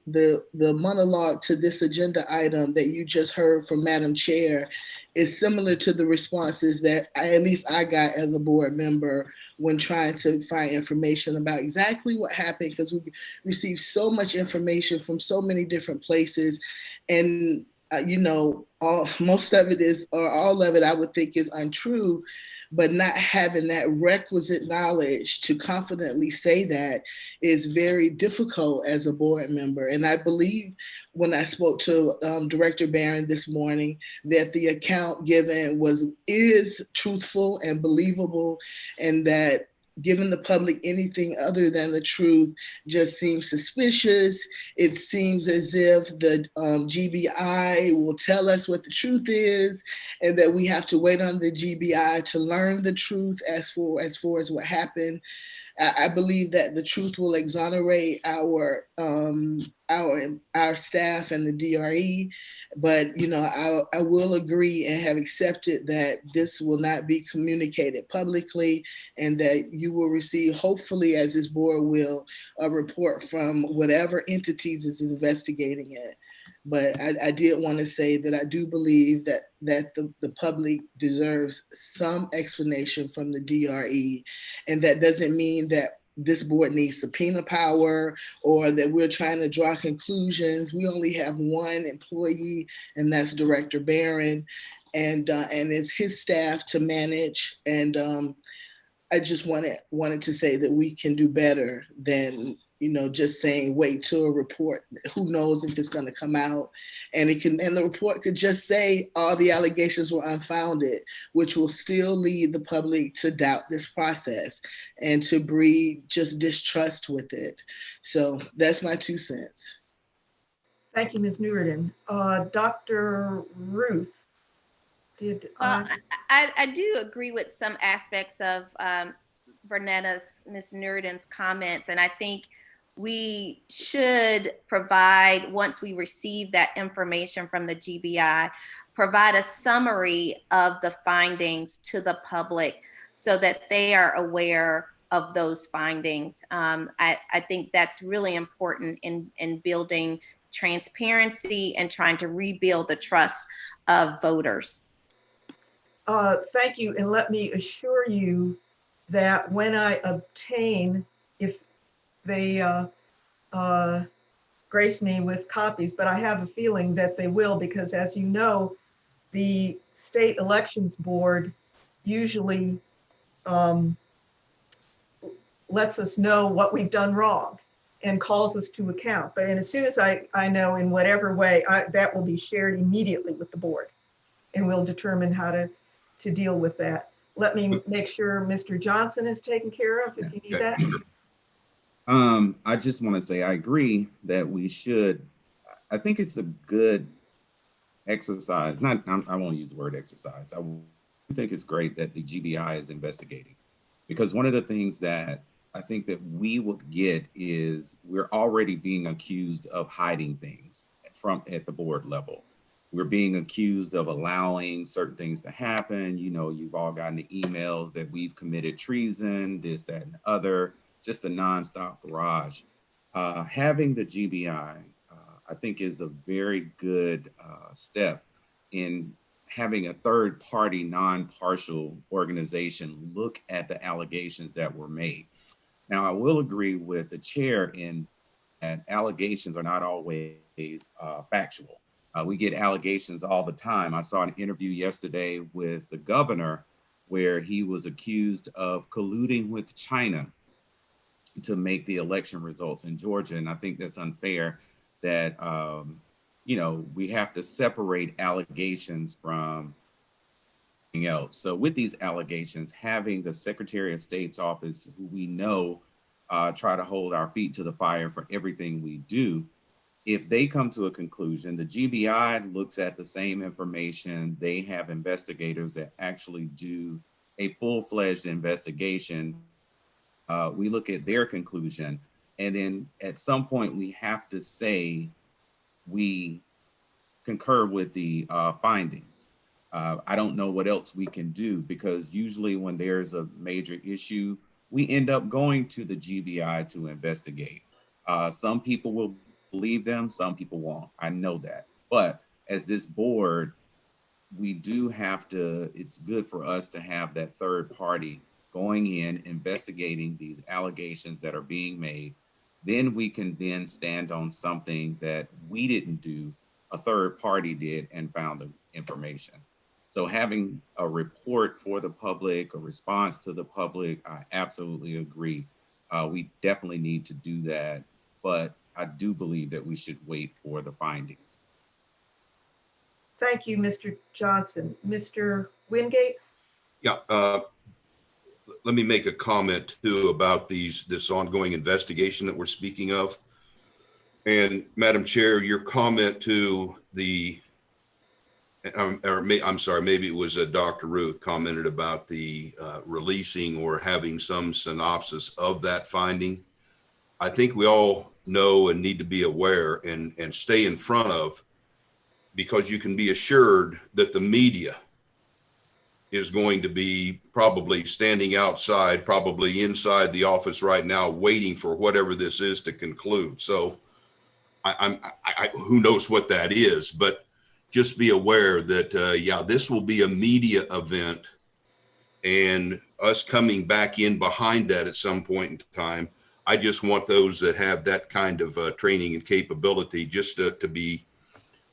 the monologue to this agenda item that you just heard from Madam Chair is similar to the responses that at least I got as a board member when trying to find information about exactly what happened, because we received so much information from so many different places. And, most of it is, or all of it, I would think is untrue, but not having that requisite knowledge to confidently say that is very difficult as a board member. And I believe when I spoke to Director Barron this morning, that the account given is truthful and believable, and that giving the public anything other than the truth just seems suspicious. It seems as if the GBI will tell us what the truth is, and that we have to wait on the GBI to learn the truth as far as what happened. I believe that the truth will exonerate our staff and the DRE, but I will agree and have accepted that this will not be communicated publicly, and that you will receive, hopefully, as this board will, a report from whatever entities is investigating it. But I did want to say that I do believe that the public deserves some explanation from the DRE. And that doesn't mean that this board needs subpoena power or that we're trying to draw conclusions. We only have one employee, and that's Director Barron, and it's his staff to manage. And I just wanted to say that we can do better than just saying wait till a report. Who knows if it's going to come out, and the report could just say all the allegations were unfounded, which will still lead the public to doubt this process and to breed just distrust with it. So that's my 2 cents. Thank you, Ms. Newridan. Dr. Ruth, Well, I do agree with some aspects of Ms. Nuridan's comments, and I think we should provide, once we receive that information from the GBI, provide a summary of the findings to the public so that they are aware of those findings. I think that's really important in building transparency and trying to rebuild the trust of voters. Thank you, and let me assure you that when I obtain, if they grace me with copies, but I have a feeling that they will, because as you know, the state elections board usually lets us know what we've done wrong and calls us to account. But as soon as I know in whatever way, that will be shared immediately with the board, and we'll determine how to deal with that. Let me make sure Mr. Johnson is taken care of if you need that. I just want to say I agree that we should. I think it's a good exercise. I won't use the word exercise. I think it's great that the GBI is investigating, because one of the things that I think that we would get is we're already being accused of hiding things at the board level. We're being accused of allowing certain things to happen. You've all gotten the emails that we've committed treason, this, that, and the other, just a nonstop barrage. Having the GBI, I think, is a very good step in having a third party, non-partial organization look at the allegations that were made. Now, I will agree with the chair in that allegations are not always factual. We get allegations all the time. I saw an interview yesterday with the governor where he was accused of colluding with China to make the election results in Georgia. And I think that's unfair that, we have to separate allegations from anything else. So with these allegations, having the Secretary of State's office, who we know try to hold our feet to the fire for everything we do, if they come to a conclusion, the GBI looks at the same information. They have investigators that actually do a full-fledged investigation. We look at their conclusion, and then at some point we have to say we concur with the findings. I don't know what else we can do, because usually when there's a major issue, we end up going to the GBI to investigate. Some people will believe them, some people won't. I know that. But as this board, we do have to, it's good for us to have that third party going in, investigating these allegations that are being made. Then we can then stand on something that we didn't do, a third party did and found the information. So having a report for the public, a response to the public, I absolutely agree. We definitely need to do that, but I do believe that we should wait for the findings. Thank you, Mr. Johnson. Mr. Wingate? Yeah, let me make a comment too about this ongoing investigation that we're speaking of. And Madam Chair, your comment to I'm sorry, maybe it was Dr. Ruth commented about the releasing or having some synopsis of that finding. I think we all know and need to be aware and stay in front of, because you can be assured that the media is going to be probably standing outside, probably inside the office right now, waiting for whatever this is to conclude. So who knows what that is, but just be aware that, yeah, this will be a media event, and us coming back in behind that at some point in time. I just want those that have that kind of training and capability just to be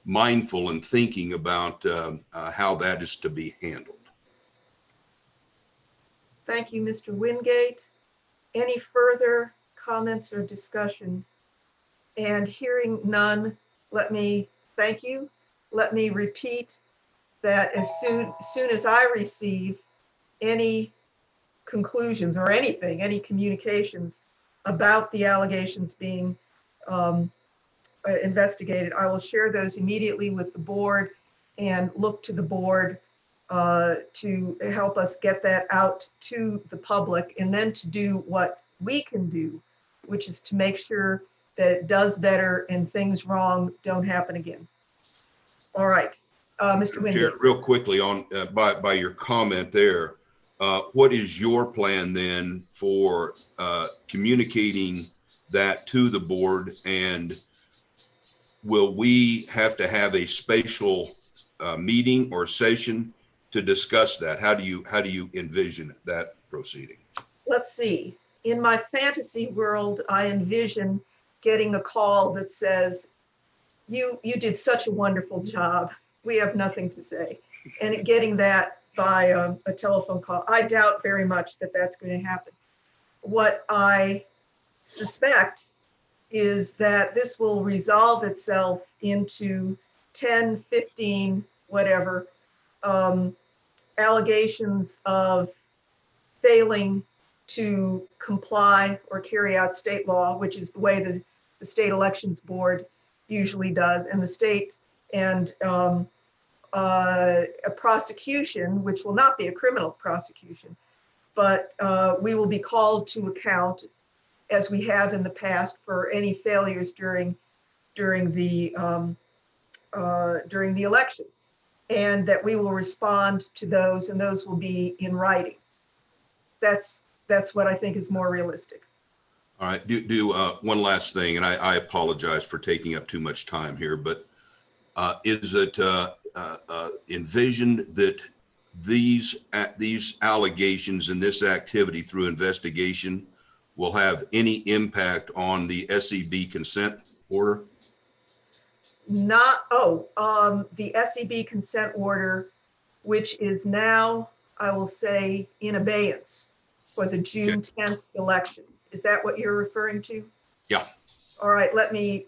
mindful and thinking about how that is to be handled. Thank you, Mr. Wingate. Any further comments or discussion? And hearing none, let me thank you. Let me repeat that as soon as I receive any conclusions or anything, any communications about the allegations being investigated, I will share those immediately with the board and look to the board to help us get that out to the public, and then to do what we can do, which is to make sure that it does better and things wrong don't happen again. All right, Mr. Wingate. Chair, real quickly on by your comment there, what is your plan then for communicating that to the board, and will we have to have a spatial meeting or session to discuss that? How do you envision that proceeding? Let's see. In my fantasy world, I envision getting a call that says, you did such a wonderful job. We have nothing to say. And getting that by a telephone call. I doubt very much that that's going to happen. What I suspect is that this will resolve itself into 10, 15, whatever, allegations of failing to comply or carry out state law, which is the way the state elections board usually does, and the state, and a prosecution, which will not be a criminal prosecution, but we will be called to account, as we have in the past, for any failures during the election, and that we will respond to those, and those will be in writing. That's what I think is more realistic. All right, do one last thing, and I apologize for taking up too much time here, but is it envisioned that these allegations and this activity through investigation will have any impact on the SEB consent order? The SEB consent order, which is now, I will say, in abeyance for the June 10th election. Is that what you're referring to? Yeah. All right, let me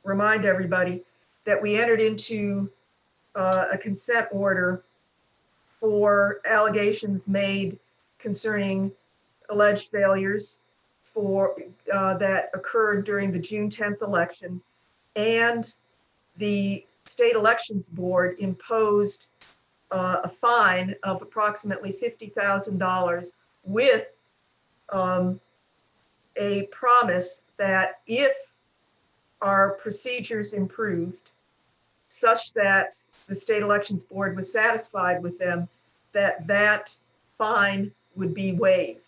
remind everybody that we entered into a consent order for allegations made concerning alleged failures that occurred during the June 10th election, and the state elections board imposed a fine of approximately $50,000 with a promise that if our procedures improved such that the state elections board was satisfied with them, that fine would be waived.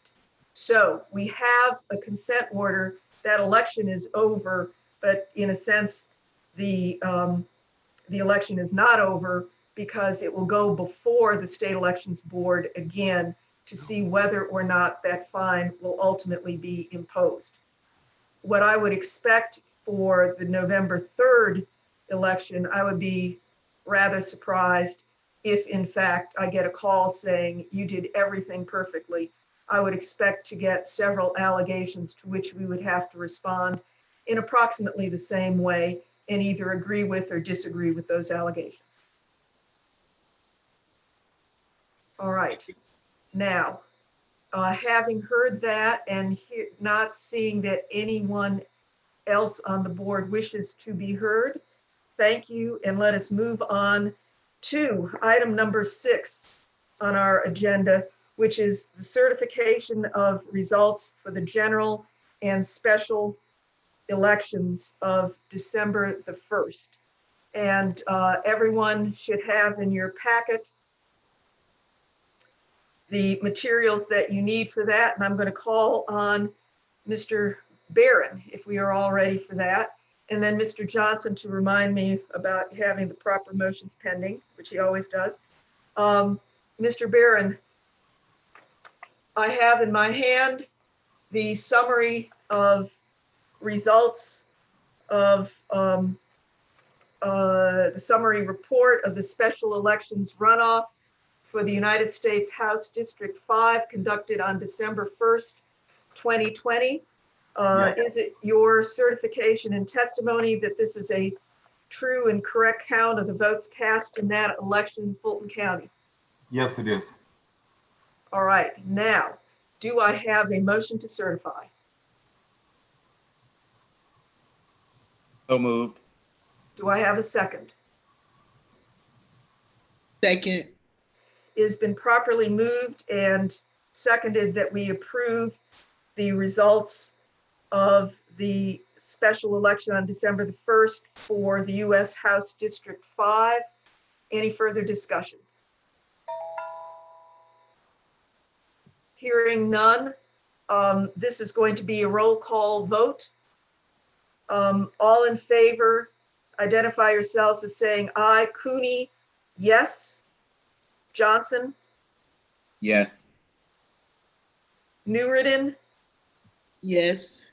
So we have a consent order. That election is over, but in a sense, the election is not over, because it will go before the state elections board again to see whether or not that fine will ultimately be imposed. What I would expect for the November 3rd election, I would be rather surprised if in fact I get a call saying you did everything perfectly. I would expect to get several allegations to which we would have to respond in approximately the same way and either agree with or disagree with those allegations. All right. Now, having heard that and not seeing that anyone else on the board wishes to be heard, thank you, and let us move on to item number 6 on our agenda, which is the certification of results for the general and special elections of December the 1st. And everyone should have in your packet the materials that you need for that. And I'm going to call on Mr. Barron, if we are all ready for that. And then Mr. Johnson to remind me about having the proper motions pending, which he always does. Mr. Barron, I have in my hand the summary of results of the summary report of the special elections runoff for the United States House District 5 conducted on December 1st, 2020. Is it your certification and testimony that this is a true and correct count of the votes cast in that election in Fulton County? Yes, it is. All right, now, do I have a motion to certify? So moved. Do I have a second? Second. It has been properly moved and seconded that we approve the results of the special election on December the 1st for the U.S. House District 5. Any further discussion? Hearing none, this is going to be a roll call vote. All in favor, identify yourselves as saying aye. Cooney, yes. Johnson, Yes. Newridden, Yes.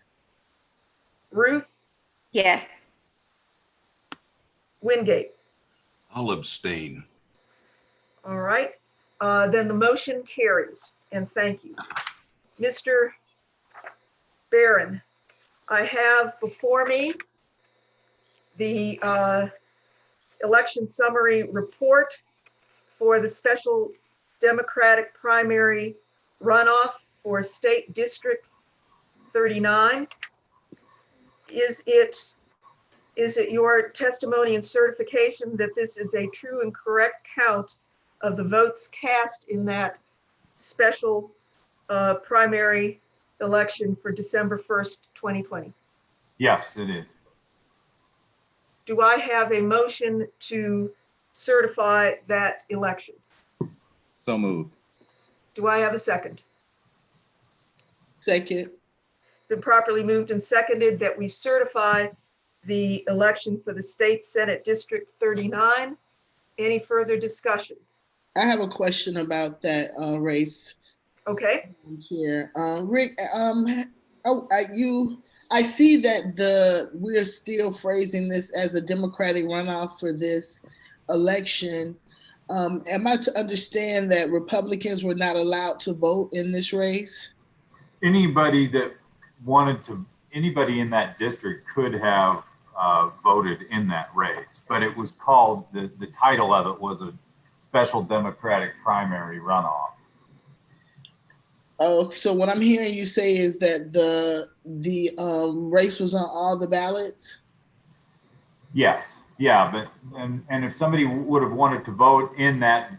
Ruth, Yes. Wingate. I'll abstain. All right, then the motion carries, and thank you. Mr. Barron, I have before me the election summary report for the special Democratic primary runoff for State District 39. Is it your testimony and certification that this is a true and correct count of the votes cast in that special primary election for December 1st, 2020? Yes, it is. Do I have a motion to certify that election? So moved. Do I have a second? Second. It's been properly moved and seconded that we certify the election for the State Senate District 39. Any further discussion? I have a question about that race. Okay. Chair. Rick, I see that we're still phrasing this as a Democratic runoff for this election. Am I to understand that Republicans were not allowed to vote in this race? Anybody in that district could have voted in that race, but it was called, the title of it was a special Democratic primary runoff. Oh, so what I'm hearing you say is that the race was on all the ballots? Yes, yeah, but and if somebody would have wanted to vote in that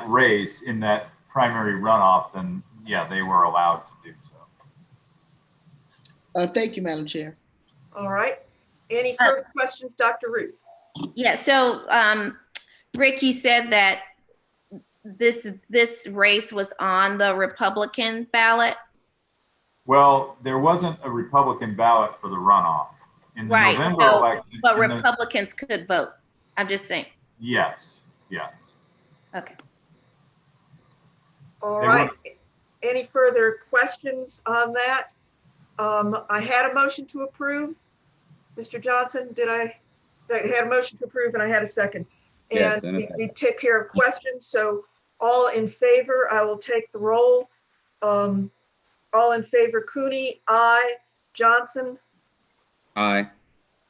race, in that primary runoff, then yeah, they were allowed to do so. Thank you, Madam Chair. All right. Any further questions, Dr. Ruth? Yeah, so Rick, you said that this race was on the Republican ballot? Well, there wasn't a Republican ballot for the runoff. In the Right, November election. but Republicans could vote. I'm just saying. Yes, yes. Okay. All right. Any further questions on that? I had a motion to approve. Mr. Johnson, I had a motion to approve and I had a second. Yes, And we take care of questions. So all in favor, I will take the roll. All in favor, Cooney, aye. Johnson, Aye.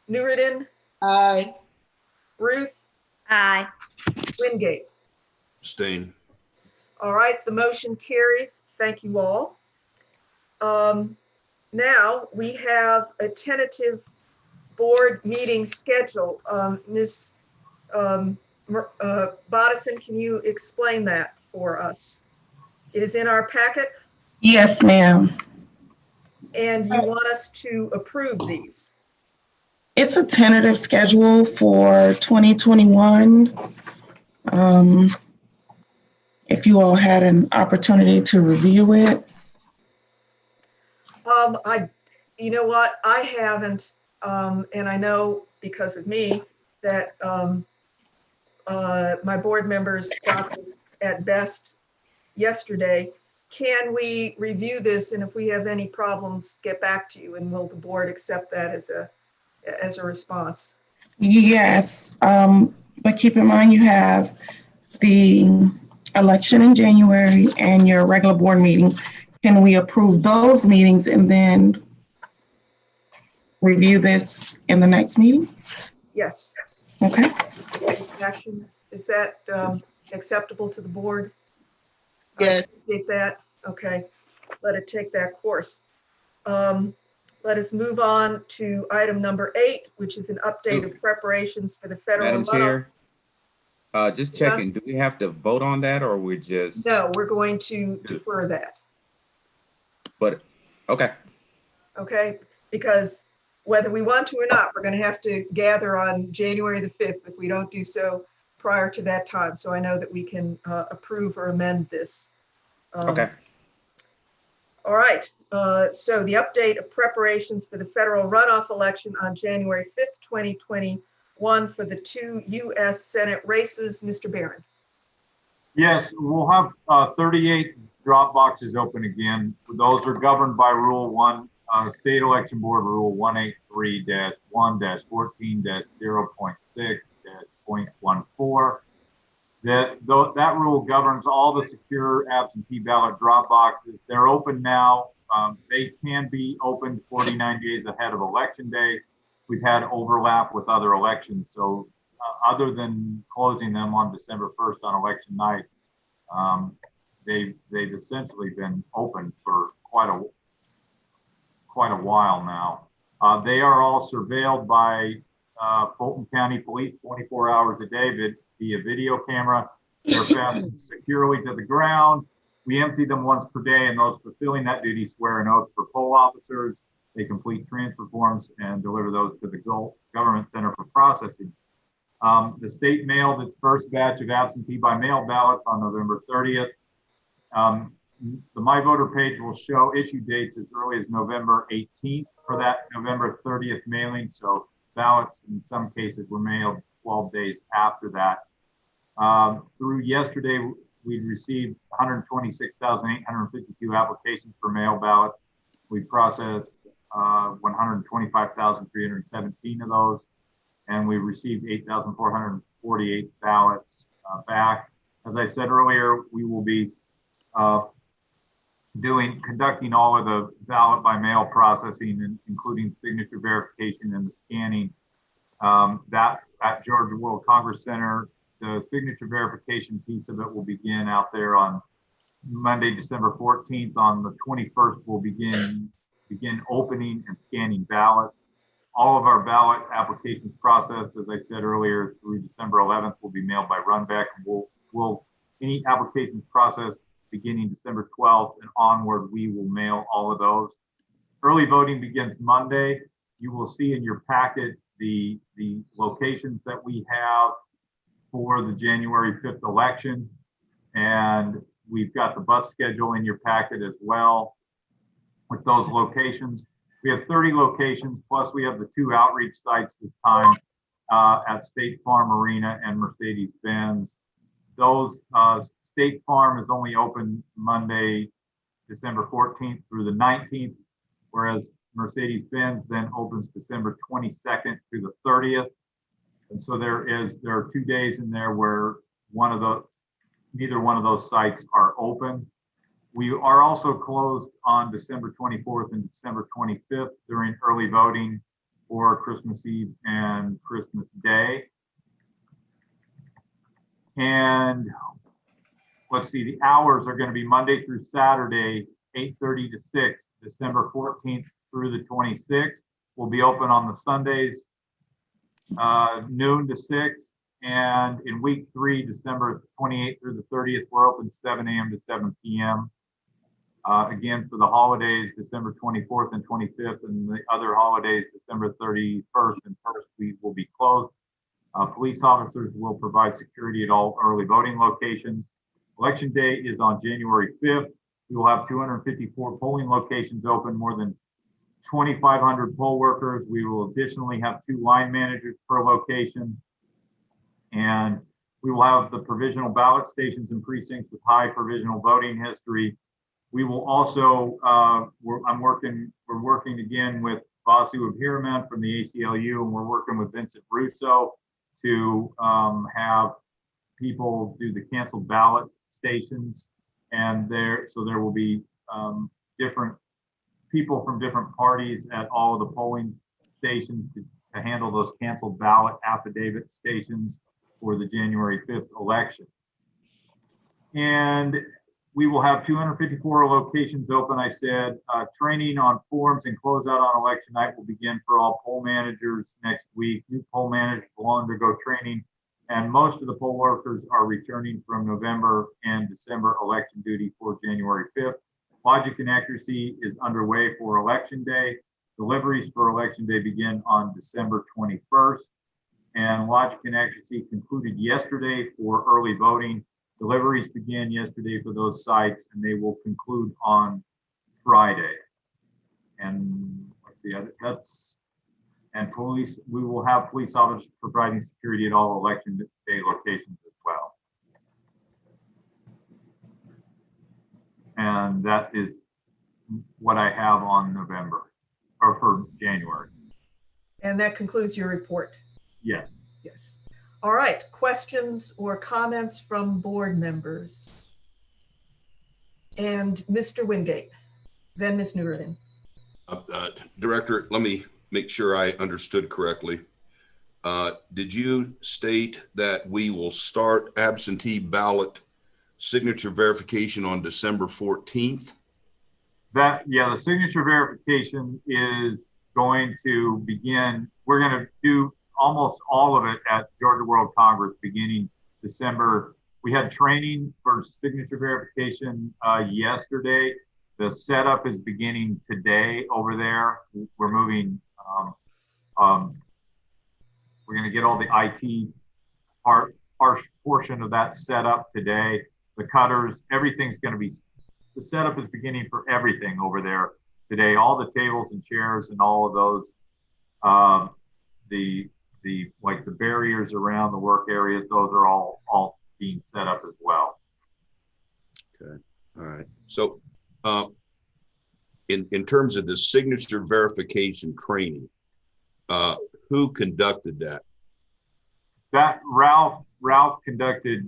Newridden, Aye. Ruth, Aye. Wingate. Abstain. All right, the motion carries. Thank you all. Now we have a tentative board meeting schedule. Ms. Bodison, can you explain that for us? It is in our packet. Yes, ma'am. And you want us to approve these? It's a tentative schedule for 2021. If you all had an opportunity to review it. You know what, I haven't, and I know because of me that my board members got this at best yesterday. Can we review this, and if we have any problems, get back to you, and will the board accept that as a response? Yes, but keep in mind you have the election in January and your regular board meeting. Can we approve those meetings and then review this in the next meeting? Yes. Okay. Action, is that acceptable to the board? Yeah. I appreciate that. Okay, let it take that course. Let us move on to item number 8, which is an update of preparations for the federal Madam runoff. Chair, just checking, do we have to vote on that or we just? No, we're going to defer that. But, okay. Okay, because whether we want to or not, we're going to have to gather on January the 5th if we don't do so prior to that time. So I know that we can approve or amend this. Okay. All right, so the update of preparations for the federal runoff election on January 5th, 2021 for the 2 U.S. Senate races. Mr. Barron. Yes, we'll have 38 drop boxes open again. Those are governed by Rule 1, State Election Board Rule 183-1-14-0.6-.14. That rule governs all the secure absentee ballot drop boxes. They're open now. They can be opened 49 days ahead of Election Day. We've had overlap with other elections, so other than closing them on December 1st on election night, they've essentially been open for quite a while now. They are all surveilled by Fulton County Police 24 hours a day via video camera. They're fastened securely to the ground. We empty them once per day, and those fulfilling that duty swear an oath for poll officers. They complete transfer forms and deliver those to the Government Center for processing. The state mailed its first batch of absentee by mail ballots on November 30th. The My Voter page will show issue dates as early as November 18th for that November 30th mailing. So ballots in some cases were mailed 12 days after that. Through yesterday, we received 126,852 applications for mail ballots. We processed 125,317 of those, and we received 8,448 ballots back. As I said earlier, we will be conducting all of the ballot by mail processing, including signature verification and the scanning. That at Georgia World Congress Center, the signature verification piece of it will begin out there on Monday, December 14th. On the 21st, we'll begin opening and scanning ballots. All of our ballot applications processed, as I said earlier, through December 11th, will be mailed by Runback. Any applications processed beginning December 12th and onward, we will mail all of those. Early voting begins Monday. You will see in your packet the locations that we have for the January 5th election. And we've got the bus schedule in your packet as well with those locations. We have 30 locations, plus we have the 2 outreach sites this time at State Farm Arena and Mercedes-Benz. Those State Farm is only open Monday, December 14th through the 19th, whereas Mercedes-Benz then opens December 22nd through the 30th. And so there are 2 days in there where neither one of those sites are open. We are also closed on December 24th and December 25th during early voting for Christmas Eve and Christmas Day. And let's see, the hours are going to be Monday through Saturday, 8:30 to 6, December 14th through the 26th. We'll be open on the Sundays, noon to 6. And in week 3, December 28th through the 30th, we're open 7 a.m. to 7 p.m. Again, for the holidays, December 24th and 25th, and the other holidays, December 31st and 1st, we will be closed. Police officers will provide security at all early voting locations. Election Day is on January 5th. We will have 254 polling locations open, more than 2,500 poll workers. We will additionally have 2 line managers per location. And we will have the provisional ballot stations and precincts with high provisional voting history. We will also, we're working again with Vasu Abhiraman from the ACLU, and we're working with Vincent Russo to have people do the canceled ballot stations. And there will be different people from different parties at all of the polling stations to handle those canceled ballot affidavit stations for the January 5th election. And we will have 254 locations open. I said training on forms and closeout on election night will begin for all poll managers next week. New poll managers will undergo training, and most of the poll workers are returning from November and December election duty for January 5th. Logic and accuracy is underway for election day. Deliveries for election day begin on December 21st. And logic and accuracy concluded yesterday for early voting. Deliveries began yesterday for those sites, and they will conclude on Friday. And let's see, and police, we will have police officers providing security at all election day locations as well. And that is what I have on November, or for January. And that concludes your report. Yes. Yes. All right, questions or comments from board members? And Mr. Wingate, then Ms. Nuruddin. Director, let me make sure I understood correctly. Did you state that we will start absentee ballot signature verification on December 14th? Yeah, the signature verification is going to begin. We're going to do almost all of it at Georgia World Congress beginning December. We had training for signature verification yesterday. The setup is beginning today over there. We're moving, we're going to get all the IT portion of that set up today. The cutters, everything's going to be, the setup is beginning for everything over there today. All the tables and chairs and all of those, like the barriers around the work areas, those are all being set up as well. Okay, all right. So in terms of the signature verification training, who conducted that? That Ralph conducted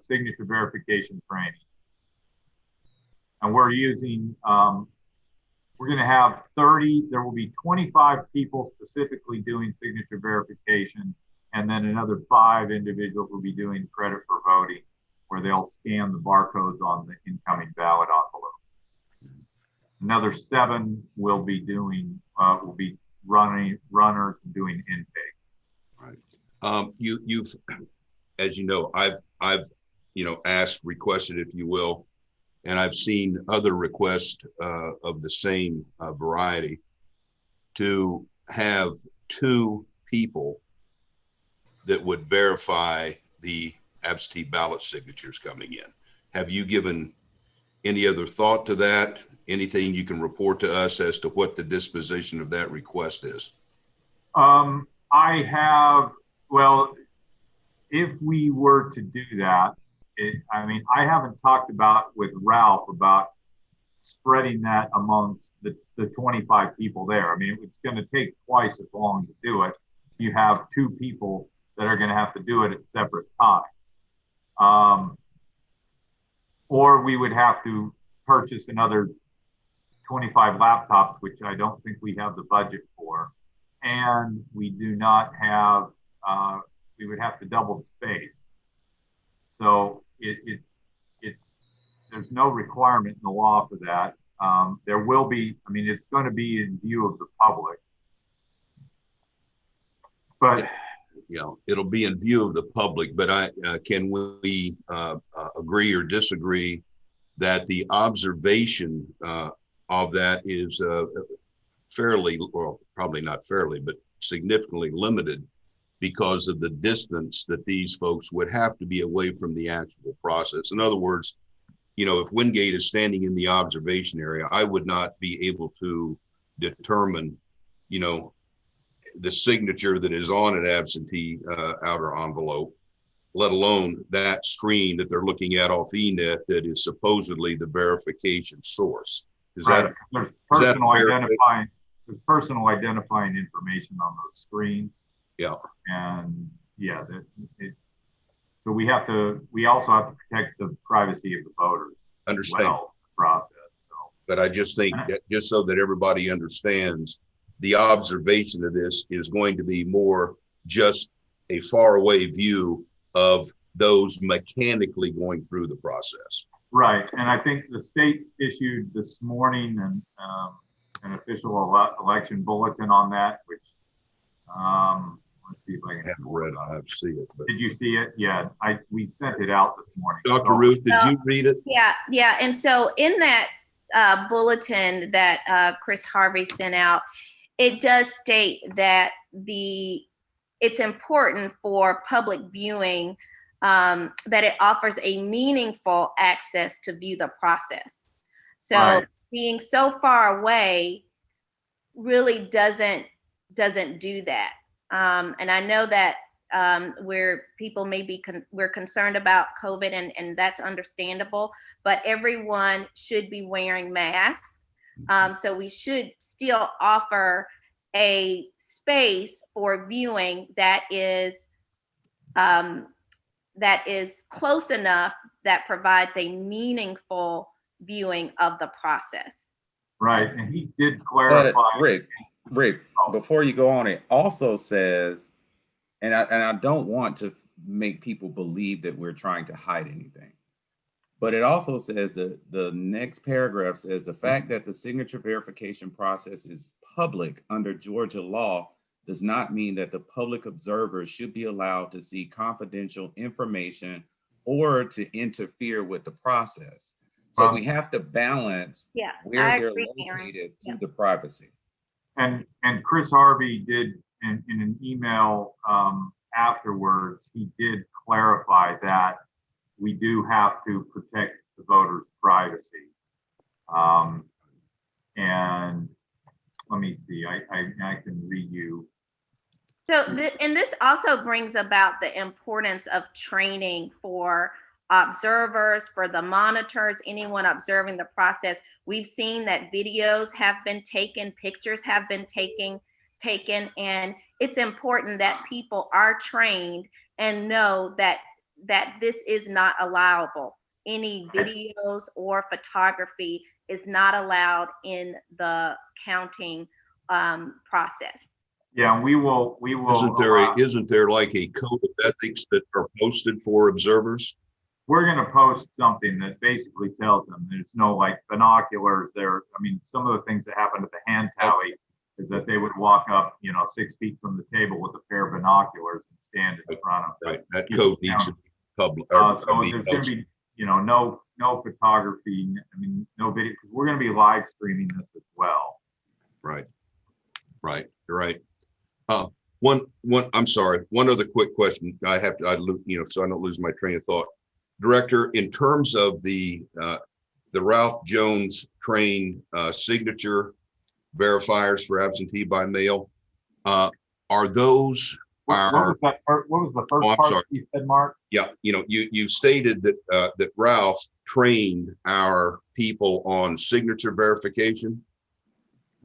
signature verification training. And we're using, we're going to have 30, there will be 25 people specifically doing signature verification, and then another 5 individuals will be doing credit for voting, where they'll scan the barcodes on the incoming ballot envelope. Another 7 will be doing, will be runners and doing intake. Right. You've, as you know, I've asked, requested, if you will, and I've seen other requests of the same variety to have 2 people that would verify the absentee ballot signatures coming in. Have you given any other thought to that? Anything you can report to us as to what the disposition of that request is? I have, well, if we were to do that, I mean, I haven't talked with Ralph about spreading that amongst the 25 people there. I mean, it's going to take twice as long to do it. You have 2 people that are going to have to do it at separate times. Or we would have to purchase another 25 laptops, which I don't think we have the budget for. And we do not have, we would have to double the space. So there's no requirement in the law for that. There will be, I mean, it's going to be in view of the public. But it'll be in view of the public, but can we agree or disagree that the observation of that is fairly, well, probably not fairly, but significantly limited because of the distance that these folks would have to be away from the actual process. In other words, if Wingate is standing in the observation area, I would not be able to determine, the signature that is on an absentee outer envelope, let alone that screen that they're looking at off ENET that is supposedly the verification source. Is right. that there's personal identifying information on those screens. Yeah. And yeah, so we also have to protect the privacy of the voters. Understand. Well, the process. So. But I just think that just so that everybody understands, the observation of this is going to be more just a faraway view of those mechanically going through the process. Right, and I think the state issued this morning an official election bulletin on that, which let's see if I can. I haven't read it. I have to see it. But. Did you see it? Yeah, we sent it out this morning. Dr. Ruth, did you read it? Yeah. And so in that bulletin that Chris Harvey sent out, it does state that it's important for public viewing, that it offers a meaningful access to view the process. So right. Being so far away really doesn't do that. And I know that where people may be we're concerned about COVID, and that's understandable, but everyone should be wearing masks. So we should still offer a space for viewing that is close enough that provides a meaningful viewing of the process. Right, and he did clarify. Rick, before you go on, it also says, and I don't want to make people believe that we're trying to hide anything, but it also says the next paragraph says the fact that the signature verification process is public under Georgia law does not mean that the public observers should be allowed to see confidential information or to interfere with the process. So we have to balance where they're located to the privacy. And Chris Harvey did in an email afterwards, he did clarify that we do have to protect the voters' privacy. And let me see, I can read you. So, and this also brings about the importance of training for observers, for the monitors, anyone observing the process. We've seen that videos have been taken, pictures have been taken, and it's important that people are trained and know that this is not allowable. Any videos or photography is not allowed in the counting process. Yeah, and we will. Isn't there like a code of ethics that are posted for observers? We're going to post something that basically tells them there's no like binoculars there. I mean, some of the things that happened at the hand tally is that they would walk up, 6 feet from the table with a pair of binoculars and stand in front of them. Right. That code needs to be public. So there's going to be, no photography. I mean, no video. We're going to be live streaming this as well. Right. You're right. I'm sorry. One other quick question. I have to, so I don't lose my train of thought. Director, in terms of the Ralph Jones trained signature verifiers for absentee by mail, are those? What was the first part you said, Mark? Yeah, you stated that Ralph trained our people on signature verification.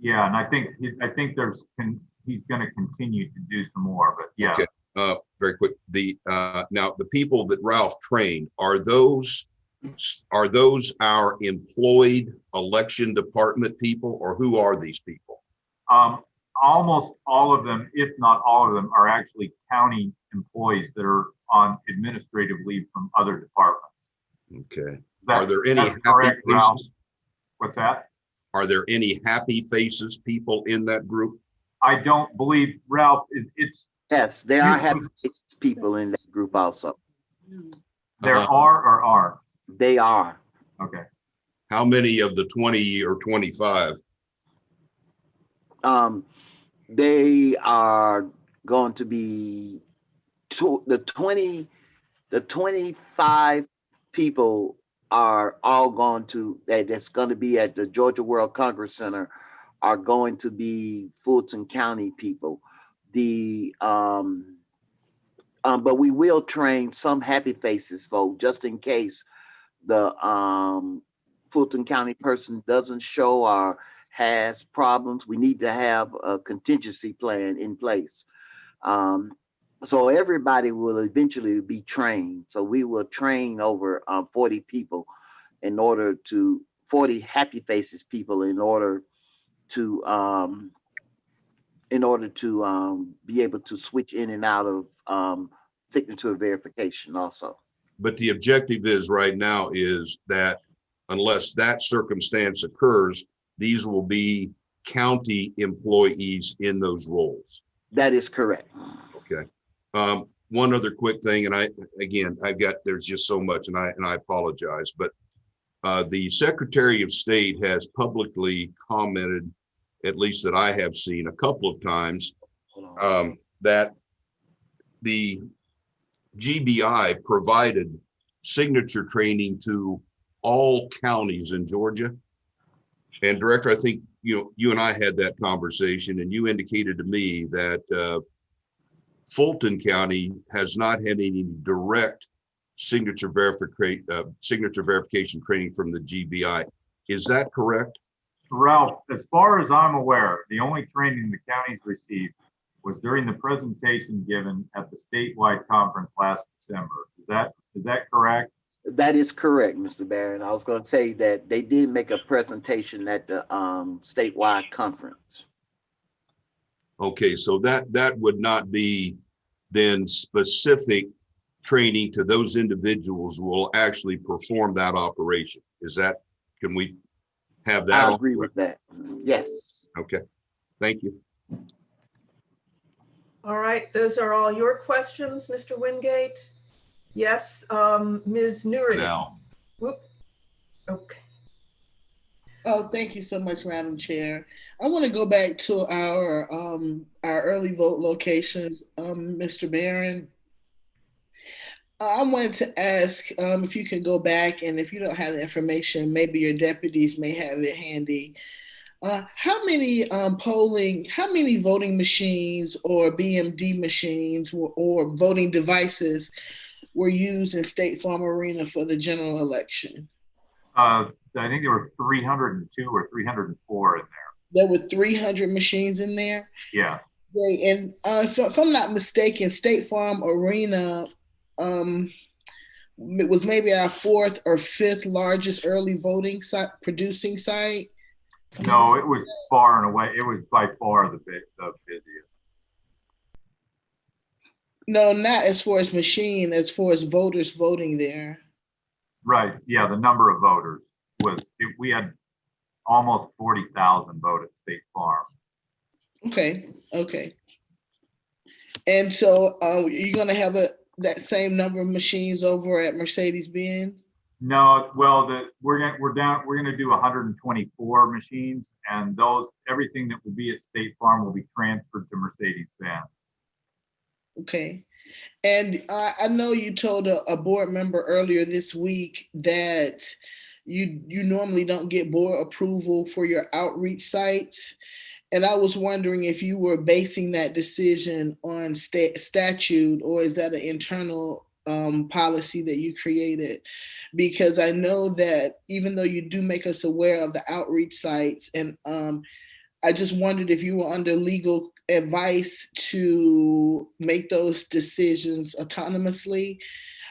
Yeah, and I think he's going to continue to do some more, but yeah. Okay. Very quick. Now the people that Ralph trained, are those our employed election department people, or who are these people? Almost all of them, if not all of them, are actually county employees that are on administrative leave from other departments. Okay. Are there any happy faces? Ralph. What's that? Are there any happy faces people in that group? I don't believe, Ralph, it's. Yes, there are happy faces people in that group also. There are or are? They are. Okay. How many of the 20 or 25? They are going to be the 25 people are all going to, that's going to be at the Georgia World Congress Center, are going to be Fulton County people. But we will train some happy faces folk just in case the Fulton County person doesn't show or has problems. We need to have a contingency plan in place. So everybody will eventually be trained. So we will train over 40 people 40 happy faces people in order to in order to be able to switch in and out of signature verification also. But the objective is right now is that unless that circumstance occurs, these will be county employees in those roles. That is correct. Okay. One other quick thing, and there's just so much, and I apologize, but the Secretary of State has publicly commented, at least that I have seen a couple of times, that the GBI provided signature training to all counties in Georgia. And Director, I think you and I had that conversation, and you indicated to me that Fulton County has not had any direct signature verification training from the GBI. Is that correct? Ralph, as far as I'm aware, the only training the counties received was during the presentation given at the statewide conference last December. Is that correct? That is correct, Mr. Barron. I was going to say that they did make a presentation at the statewide conference. Okay, so that would not be then specific training to those individuals who will actually perform that operation. Can we have that? I agree with that. Yes. Okay, thank you. All right, those are all your questions, Mr. Wingate. Yes, Ms. Newry. Now. Whoop. Okay. Oh, thank you so much, Madam Chair. I want to go back to our early vote locations, Mr. Barron. I wanted to ask if you can go back, and if you don't have the information, maybe your deputies may have it handy. How many voting machines or BMD machines or voting devices were used in State Farm Arena for the general election? I think there were 302 or 304 in there. There were 300 machines in there? Yeah. Great. And if I'm not mistaken, State Farm Arena it was maybe our 4th or 5th largest early voting site, producing site. No, it was far and away. It was by far the busiest. No, not as far as machine, as far as voters voting there. Right. Yeah, the number of voters we had almost 40,000 vote at State Farm. Okay. And so you're going to have that same number of machines over at Mercedes-Benz? No, well, we're going to do 124 machines, and everything that will be at State Farm will be transferred to Mercedes-Benz. Okay. And I know you told a board member earlier this week that you normally don't get board approval for your outreach sites. And I was wondering if you were basing that decision on statute, or is that an internal policy that you created? Because I know that even though you do make us aware of the outreach sites, and I just wondered if you were under legal advice to make those decisions autonomously.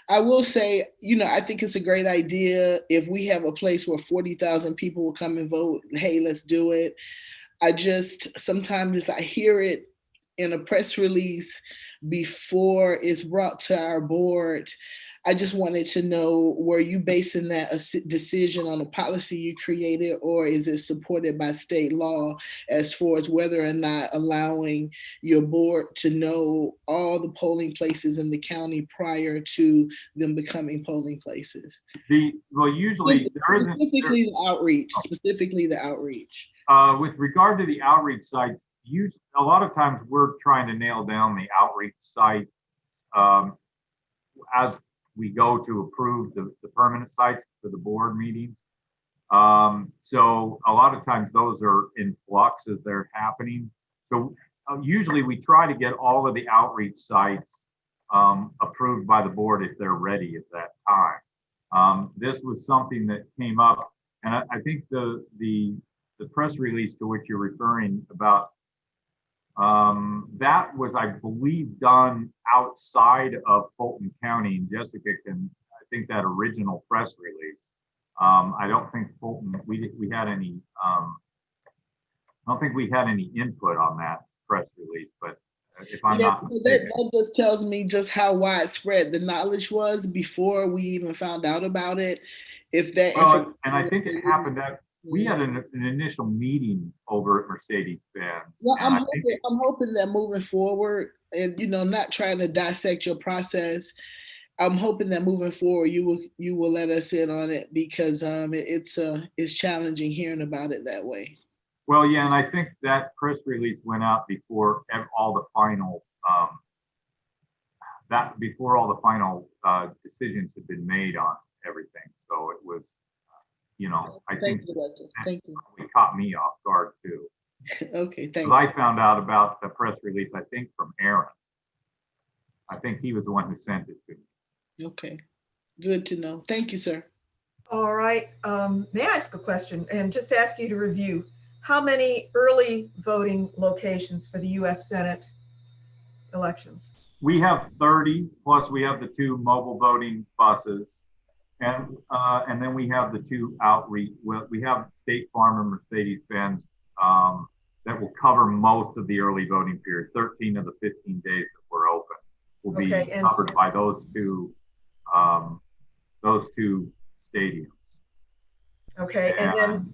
I will say, I think it's a great idea if we have a place where 40,000 people will come and vote. Hey, let's do it. I just, sometimes if I hear it in a press release before it's brought to our board, I just wanted to know, were you basing that decision on a policy you created, or is it supported by state law as far as whether or not allowing your board to know all the polling places in the county prior to them becoming polling places? Usually there isn't. Specifically the outreach. With regard to the outreach sites, a lot of times we're trying to nail down the outreach site as we go to approve the permanent sites for the board meetings. So a lot of times those are in flux as they're happening. So usually we try to get all of the outreach sites approved by the board if they're ready at that time. This was something that came up, and I think the press release to which you're referring about, that was, I believe, done outside of Fulton County. And Jessica can, I think, that original press release. I don't think Fulton, we had any, I don't think we had any input on that press if I'm Yeah, not that, mistaken. that just tells me just how widespread the knowledge was before we even found out about it. If that Well, and I think it happened that we had an initial meeting over at Mercedes-Benz. Well, And I think I'm hoping that moving forward, and not trying to dissect your process, I'm hoping that moving forward you will let us in on it, because it's challenging hearing about it that way. Well, yeah, and I think that press release went out before all the final decisions had been made on everything. So it was, I think Thank you. it caught me off guard too. Okay, thanks. I found out about the press release, I think, from Aaron. I think he was the one who sent it to me. Okay, good to know. Thank you, sir. All right. May I ask a question and just ask you to review how many early voting locations for the U.S. Senate elections? We have 30, plus we have the 2 mobile voting buses. And then we have the 2 outreach. Well, we have State Farm and Mercedes-Benz that will cover most of the early voting period. 13 of the 15 days that we're open will be covered by those two stadiums. Okay, and then.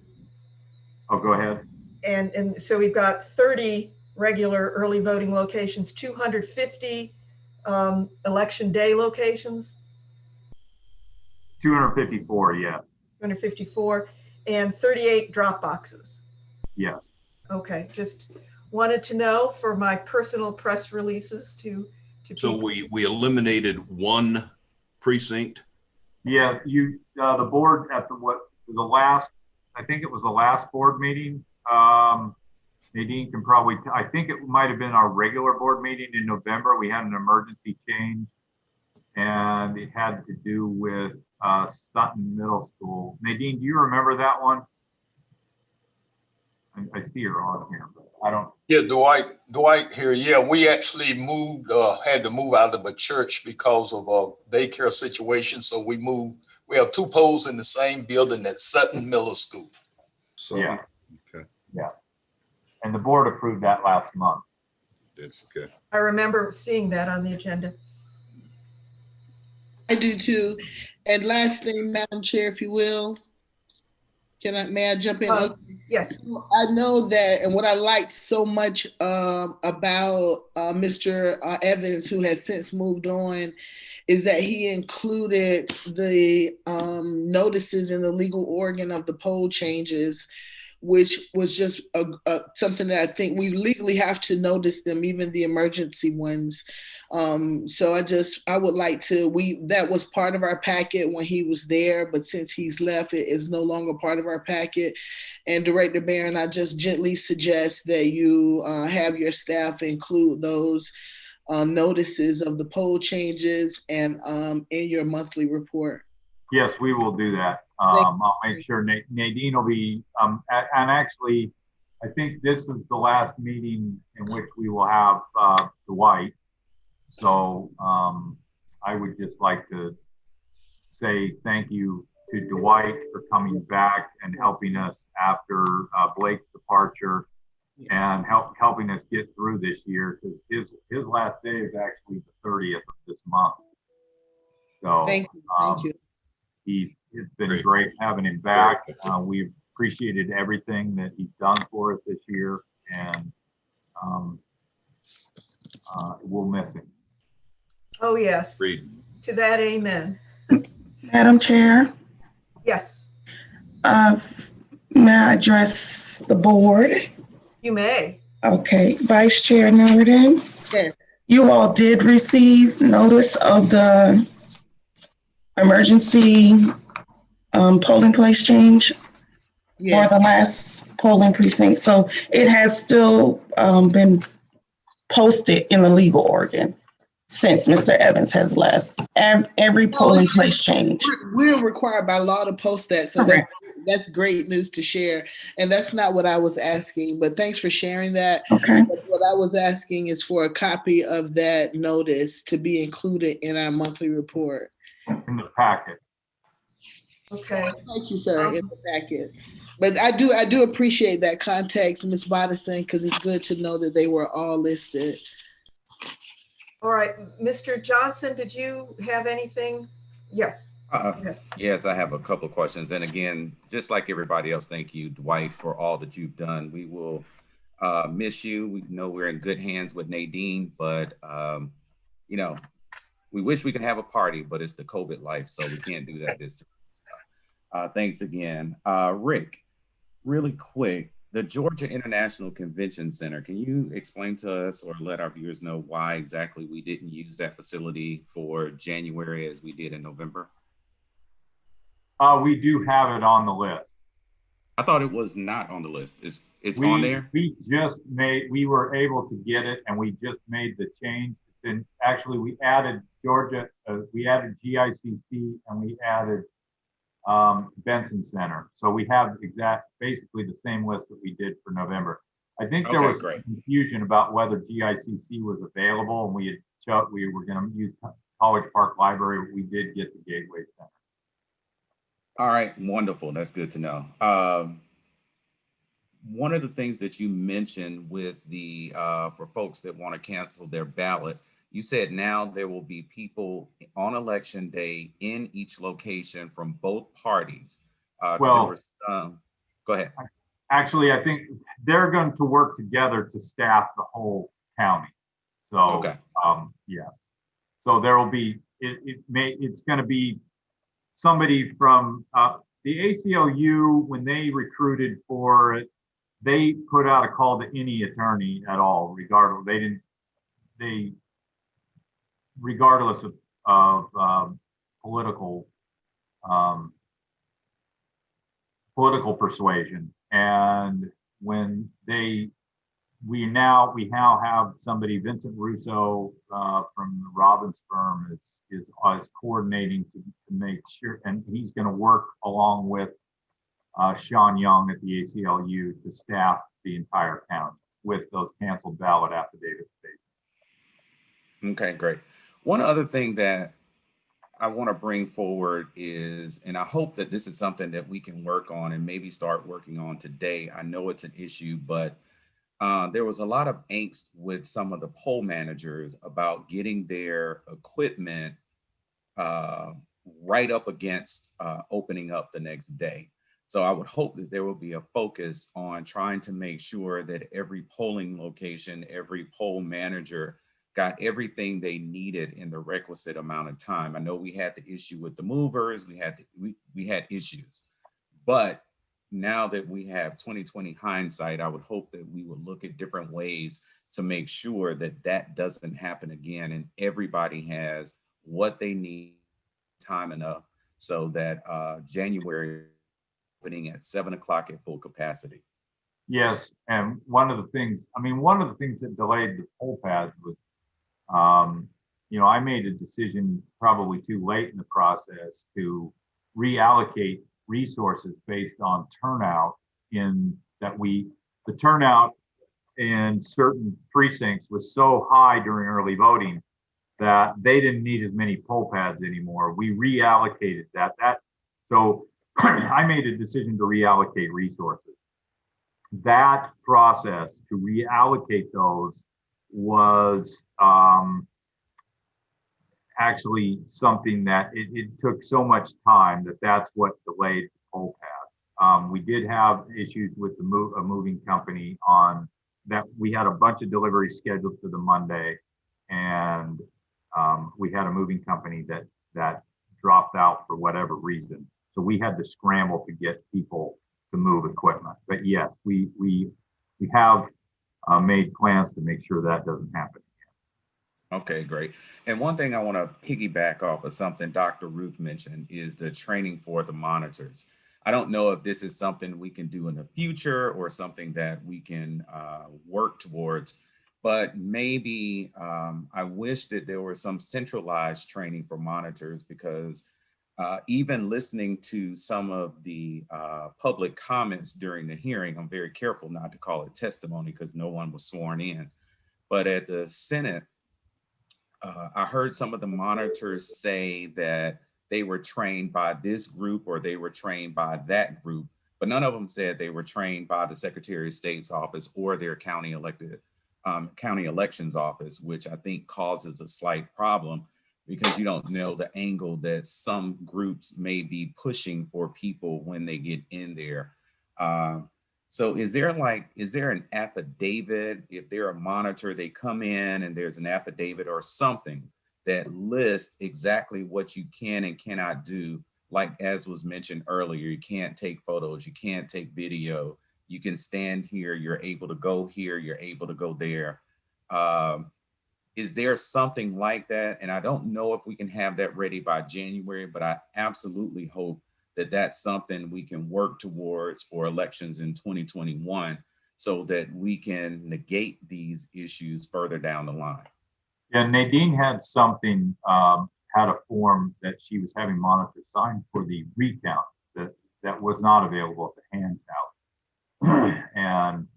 Oh, go ahead. And so we've got 30 regular early voting locations, 250 election day locations. 254, yeah. 254, and 38 drop boxes. Yes. Okay, just wanted to know for my personal press releases to So we eliminated 1 precinct. Yeah, the board at the last, I think it was the last board meeting. Nadine can probably, I think it might have been our regular board meeting in November. We had an emergency change, and it had to do with Sutton Middle School. Nadine, do you remember that one? I see her on here, but I don't. Yeah, Dwight here. Yeah, we actually moved, had to move out of a church because of a daycare situation. So we moved. We have 2 poles in the same building at Sutton Middle School. So, yeah. Okay. Yeah. And the board approved that last month. Okay. I remember seeing that on the agenda. I do too. And last thing, Madam Chair, if you will, may I jump in? Yes. So I know that, and what I liked so much about Mr. Evans, who has since moved on, is that he included the notices in the legal organ of the poll changes, which was just something that I think we legally have to notice them, even the emergency ones. So I would like to, that was part of our packet when he was there, but since he's left, it is no longer part of our packet. And Director Barron, I just gently suggest that you have your staff include those notices of the poll changes and in your monthly report. Yes, we will do that. I'll make sure Nadine will be, and actually, I think this is the last meeting in which we will have Dwight. So I would just like to say thank you to Dwight for coming back and helping us after Blake's departure, and helping us get through this year, because his last day is actually the 30th of this month. So thank you. It's been great having him back. We've appreciated everything that he's done for us this year, and we'll miss him. Oh, yes. Agreed. To that, amen. Madam Chair, Yes, may I address the board? you may. Okay, Vice Chair Norton, Yes. you all did receive notice of the emergency polling place change for the last polling precinct. So it has still been posted in the legal organ since Mr. Evans has left. Every polling place change. We're required by law to post that. So that's great news to share. And that's not what I was asking, but thanks for sharing that. Okay. What I was asking is for a copy of that notice to be included in our monthly report. In the packet. Okay. Thank you, sir, in the packet. But I do appreciate that context, Ms. Bodison, because it's good to know that they were all listed. All right, Mr. Johnson, did you have anything? Yes. Yes, I have a couple of questions. And again, just like everybody else, thank you, Dwight, for all that you've done. We will miss you. We know we're in good hands with Nadine, but you know, we wish we could have a party, but it's the COVID life, so we can't do that this time. Thanks again. Rick, really quick, the Georgia International Convention Center, can you explain to us or let our viewers know why exactly we didn't use that facility for January as we did in November? We do have it on the list. I thought it was not on the list. It's on there? We were able to get it and we just made the change. Actually, we added Georgia, we added GICC and we added Benson Center. So we have basically the same list that we did for November. I think there was some confusion about whether GICC was available, and we were going to use College Park Library. We did get the Gateway Center. All right, wonderful. That's good to know. One of the things that you mentioned with the for folks that want to cancel their ballot, you said now there will be people on election day in each location from both parties. Well, go ahead. Actually, I think they're going to work together to staff the whole county. So, yeah. So there will be, it's going to be somebody from the ACLU. When they recruited for it, they put out a call to any attorney at all, regardless. Regardless of political persuasion. And when we now have somebody, Vincent Russo from the Robbins firm is coordinating to make sure, and he's going to work along with Sean Young at the ACLU to staff the entire county with those canceled ballot affidavits. Okay, great. One other thing that I want to bring forward is, and I hope that this is something that we can work on and maybe start working on today. I know it's an issue, but there was a lot of angst with some of the poll managers about getting their equipment right up against opening up the next day. So I would hope that there will be a focus on trying to make sure that every polling location, every poll manager got everything they needed in the requisite amount of time. I know we had the issue with the movers, we had issues, but now that we have 2020 hindsight, I would hope that we would look at different ways to make sure that that doesn't happen again and everybody has what they need time enough so that January opening at 7 o'clock at full capacity. Yes, and one of the things that delayed the poll pads was I made a decision probably too late in the process to reallocate resources based on turnout the turnout in certain precincts was so high during early voting that they didn't need as many poll pads anymore. We reallocated so I made a decision to reallocate resources. That process to reallocate those was actually something that it took so much time that's what delayed the poll pads. We did have issues with a moving company on that. We had a bunch of deliveries scheduled for the Monday, and we had a moving company that dropped out for whatever reason. So we had to scramble to get people to move equipment. But yes, we have made plans to make sure that doesn't happen again. Okay, great. And one thing I want to piggyback off of something Dr. Ruth mentioned is the training for the monitors. I don't know if this is something we can do in the future or something that we can work towards, but maybe I wish that there was some centralized training for monitors, because even listening to some of the public comments during the hearing, I'm very careful not to call it testimony because no one was sworn in. But at the Senate, I heard some of the monitors say that they were trained by this group or they were trained by that group, but none of them said they were trained by the Secretary of State's office or their county elected county elections office, which I think causes a slight problem because you don't know the angle that some groups may be pushing for people when they get in there. So is there an affidavit, if they're a monitor, they come in and there's an affidavit or something that lists exactly what you can and cannot do? Like as was mentioned earlier, you can't take photos, you can't take video, you can stand here, you're able to go here, you're able to go there. Is there something like that? And I don't know if we can have that ready by January, but I absolutely hope that that's something we can work towards for elections in 2021 so that we can negate these issues further down the line. Yeah, Nadine had something, had a form that she was having monitors sign for the recount that was not available at the hand tally. And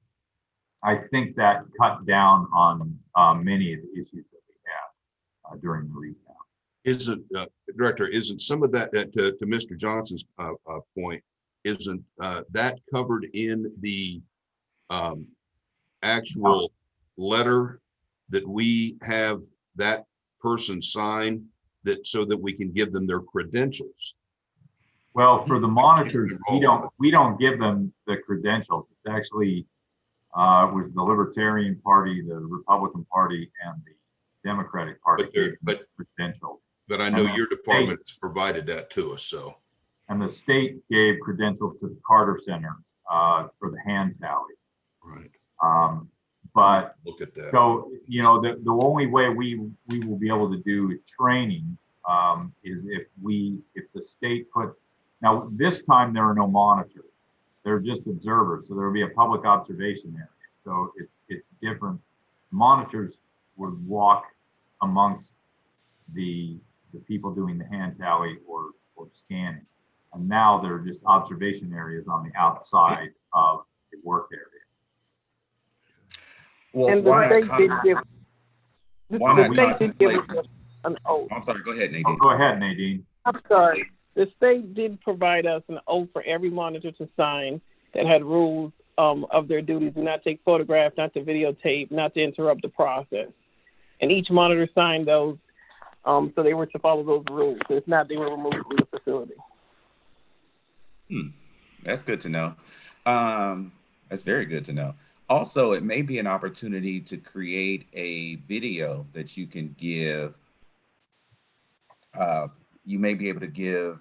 I think that cut down on many of the issues that we have during the recount. Isn't, Director, isn't some of that, to Mr. Johnson's point, isn't that covered in the actual letter that we have that person sign, that so that we can give them their credentials? Well, for the monitors, we don't give them the credentials. It's actually was the Libertarian Party, the Republican Party, and the Democratic Party credentials. But I know your department's provided that to us, so. And the state gave credentials to the Carter Center for the hand tally. Right. But look at that. So, you know, the only way we will be able to do training is if the state puts, now this time there are no monitors, they're just observers. So there will be a public observation area. So it's different. Monitors would walk amongst the people doing the hand tally or scanning. And now they're just observation areas on the outside of the work area. Well, and the state did give, the state did give us an oath. I'm sorry, go ahead, Nadine. Oh, go ahead, Nadine. I'm sorry. The state did provide us an oath for every monitor to sign that had rules of their duties: do not take photographs, not to videotape, not to interrupt the process. And each monitor signed those, so they were to follow those rules. If not, they were removed from the facility. That's good to know. That's very good to know. Also, it may be an opportunity to create a video that you can give. You may be able to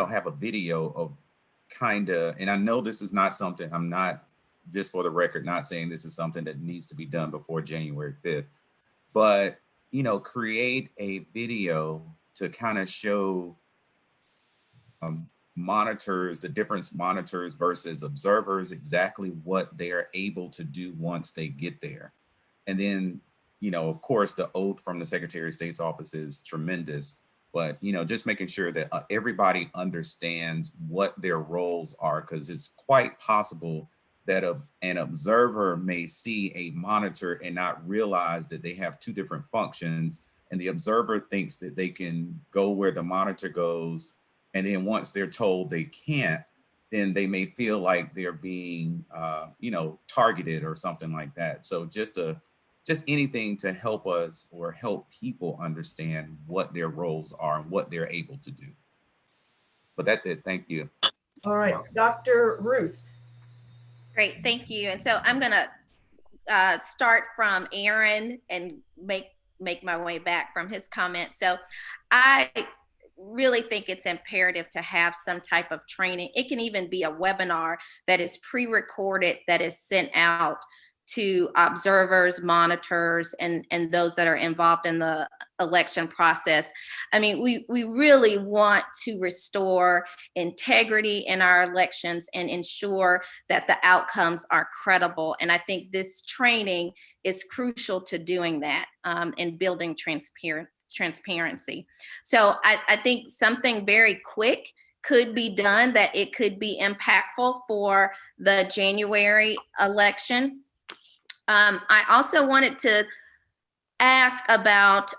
have a video of and I know this is not something, I'm not, just for the record, not saying this is something that needs to be done before January 5th, but, create a video to kind of show monitors, the difference monitors versus observers, exactly what they're able to do once they get there. And then, of course, the oath from the Secretary of State's office is tremendous, but, just making sure that everybody understands what their roles are, because it's quite possible that an observer may see a monitor and not realize that they have two different functions. And the observer thinks that they can go where the monitor goes. And then once they're told they can't, then they may feel like they're being, targeted or something like that. So just anything to help us or help people understand what their roles are and what they're able to do. But that's it. Thank you. All right, Dr. Ruth. Great, thank you. And so I'm gonna start from Aaron and make my way back from his comment. So I really think it's imperative to have some type of training. It can even be a webinar that is pre-recorded, that is sent out to observers, monitors, and those that are involved in the election process. I mean, we really want to restore integrity in our elections and ensure that the outcomes are credible. And I think this training is crucial to doing that and building transparency. So I think something very quick could be done, that it could be impactful for the January election. I also wanted to ask about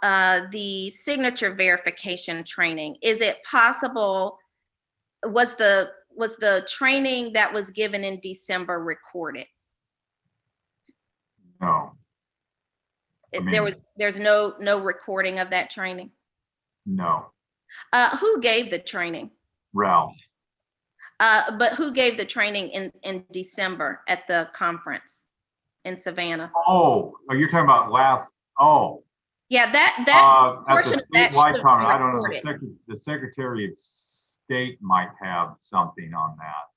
the signature verification training. Is it possible, was the training that was given in December recorded? No. mean, no recording of that training? no, Who gave the training? Ralph. But who gave the training in December at the conference in Savannah? Oh, you're talking about last, oh. Yeah, that At the portion of that statewide should conference, be I don't know, recorded. the Secretary of State might have something on that.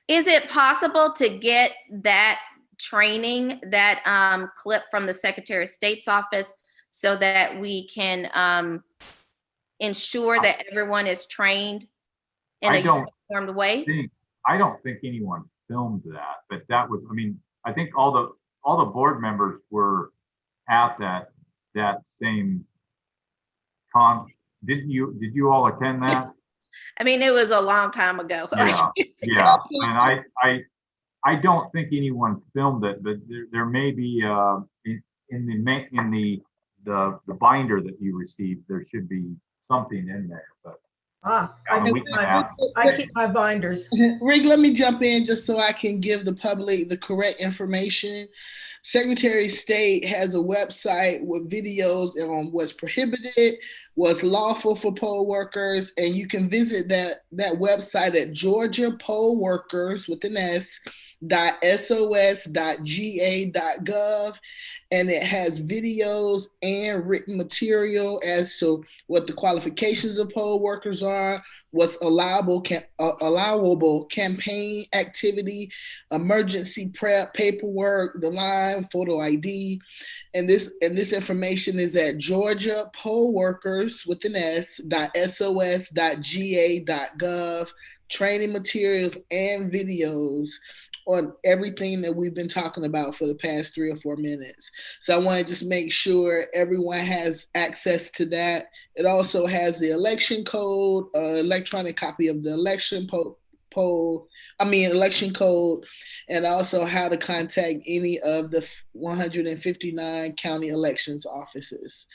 Is it possible to get that training, that clip from the Secretary of State's office so that we can ensure that everyone is trained in a uniformed way? I don't think anyone filmed that, but that was, I mean, I think all the board members were at that same did you all attend that? I mean, it was a long time ago. Yeah, yeah. And I don't think anyone filmed it, but there may be in the binder that you received, there should be something in there, but I keep my binders. Rick, let me jump in just so I can give the public the correct information. Secretary of State has a website with videos on what's prohibited, what's lawful for poll workers, and you can visit that website at Georgia Poll Workers with an S .sos.ga.gov, and it has videos and written material as to what the qualifications of poll workers are, what's allowable campaign activity, emergency prep, paperwork, the line, photo ID, and this information is at Georgia Poll Workers with an S .sos.ga.gov. Training materials and videos on everything that we've been talking about for the past 3 or 4 minutes. So I want to just make sure everyone has access to that. It also has the election code, electronic copy of the election election code, and also how to contact any of the 159 county elections offices.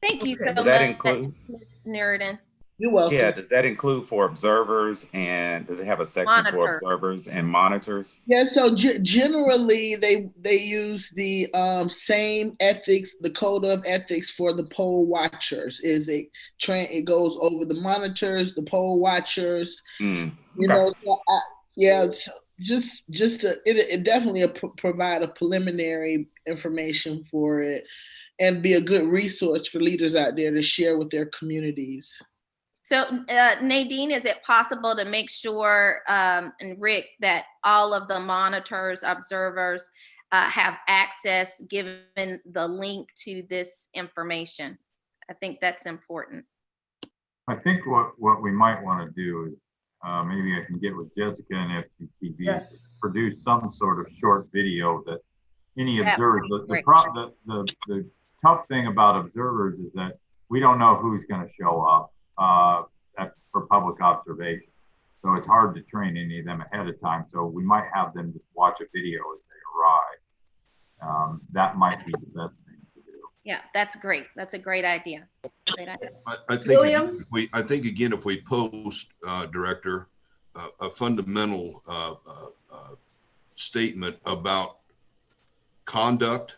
Thank you so Does that much, include? Ms. Nuridan. You're welcome. Yeah, does that include for observers, and does it have a section for Monitors. observers and monitors? Yeah, so generally they use the same ethics, the code of ethics for the poll watchers. It goes over the monitors, the poll watchers. You know, so it definitely provide a preliminary information for it, and be a good resource for leaders out there to share with their communities. So Nadine, is it possible to make sure, and Rick, that all of the monitors, observers have access given the link to this information? I think that's important. I think what we might want to do is maybe I can get with Jessica and FTTV to produce some sort of short video that any observers, the tough thing about observers is that we don't know who's going to show up for public observation. So it's hard to train any of them ahead of time. So we might have them just watch a video as they arrive. That might be the best thing to do. Yeah, that's great. That's a great idea. I think again, if we post, Director, a fundamental statement about conduct,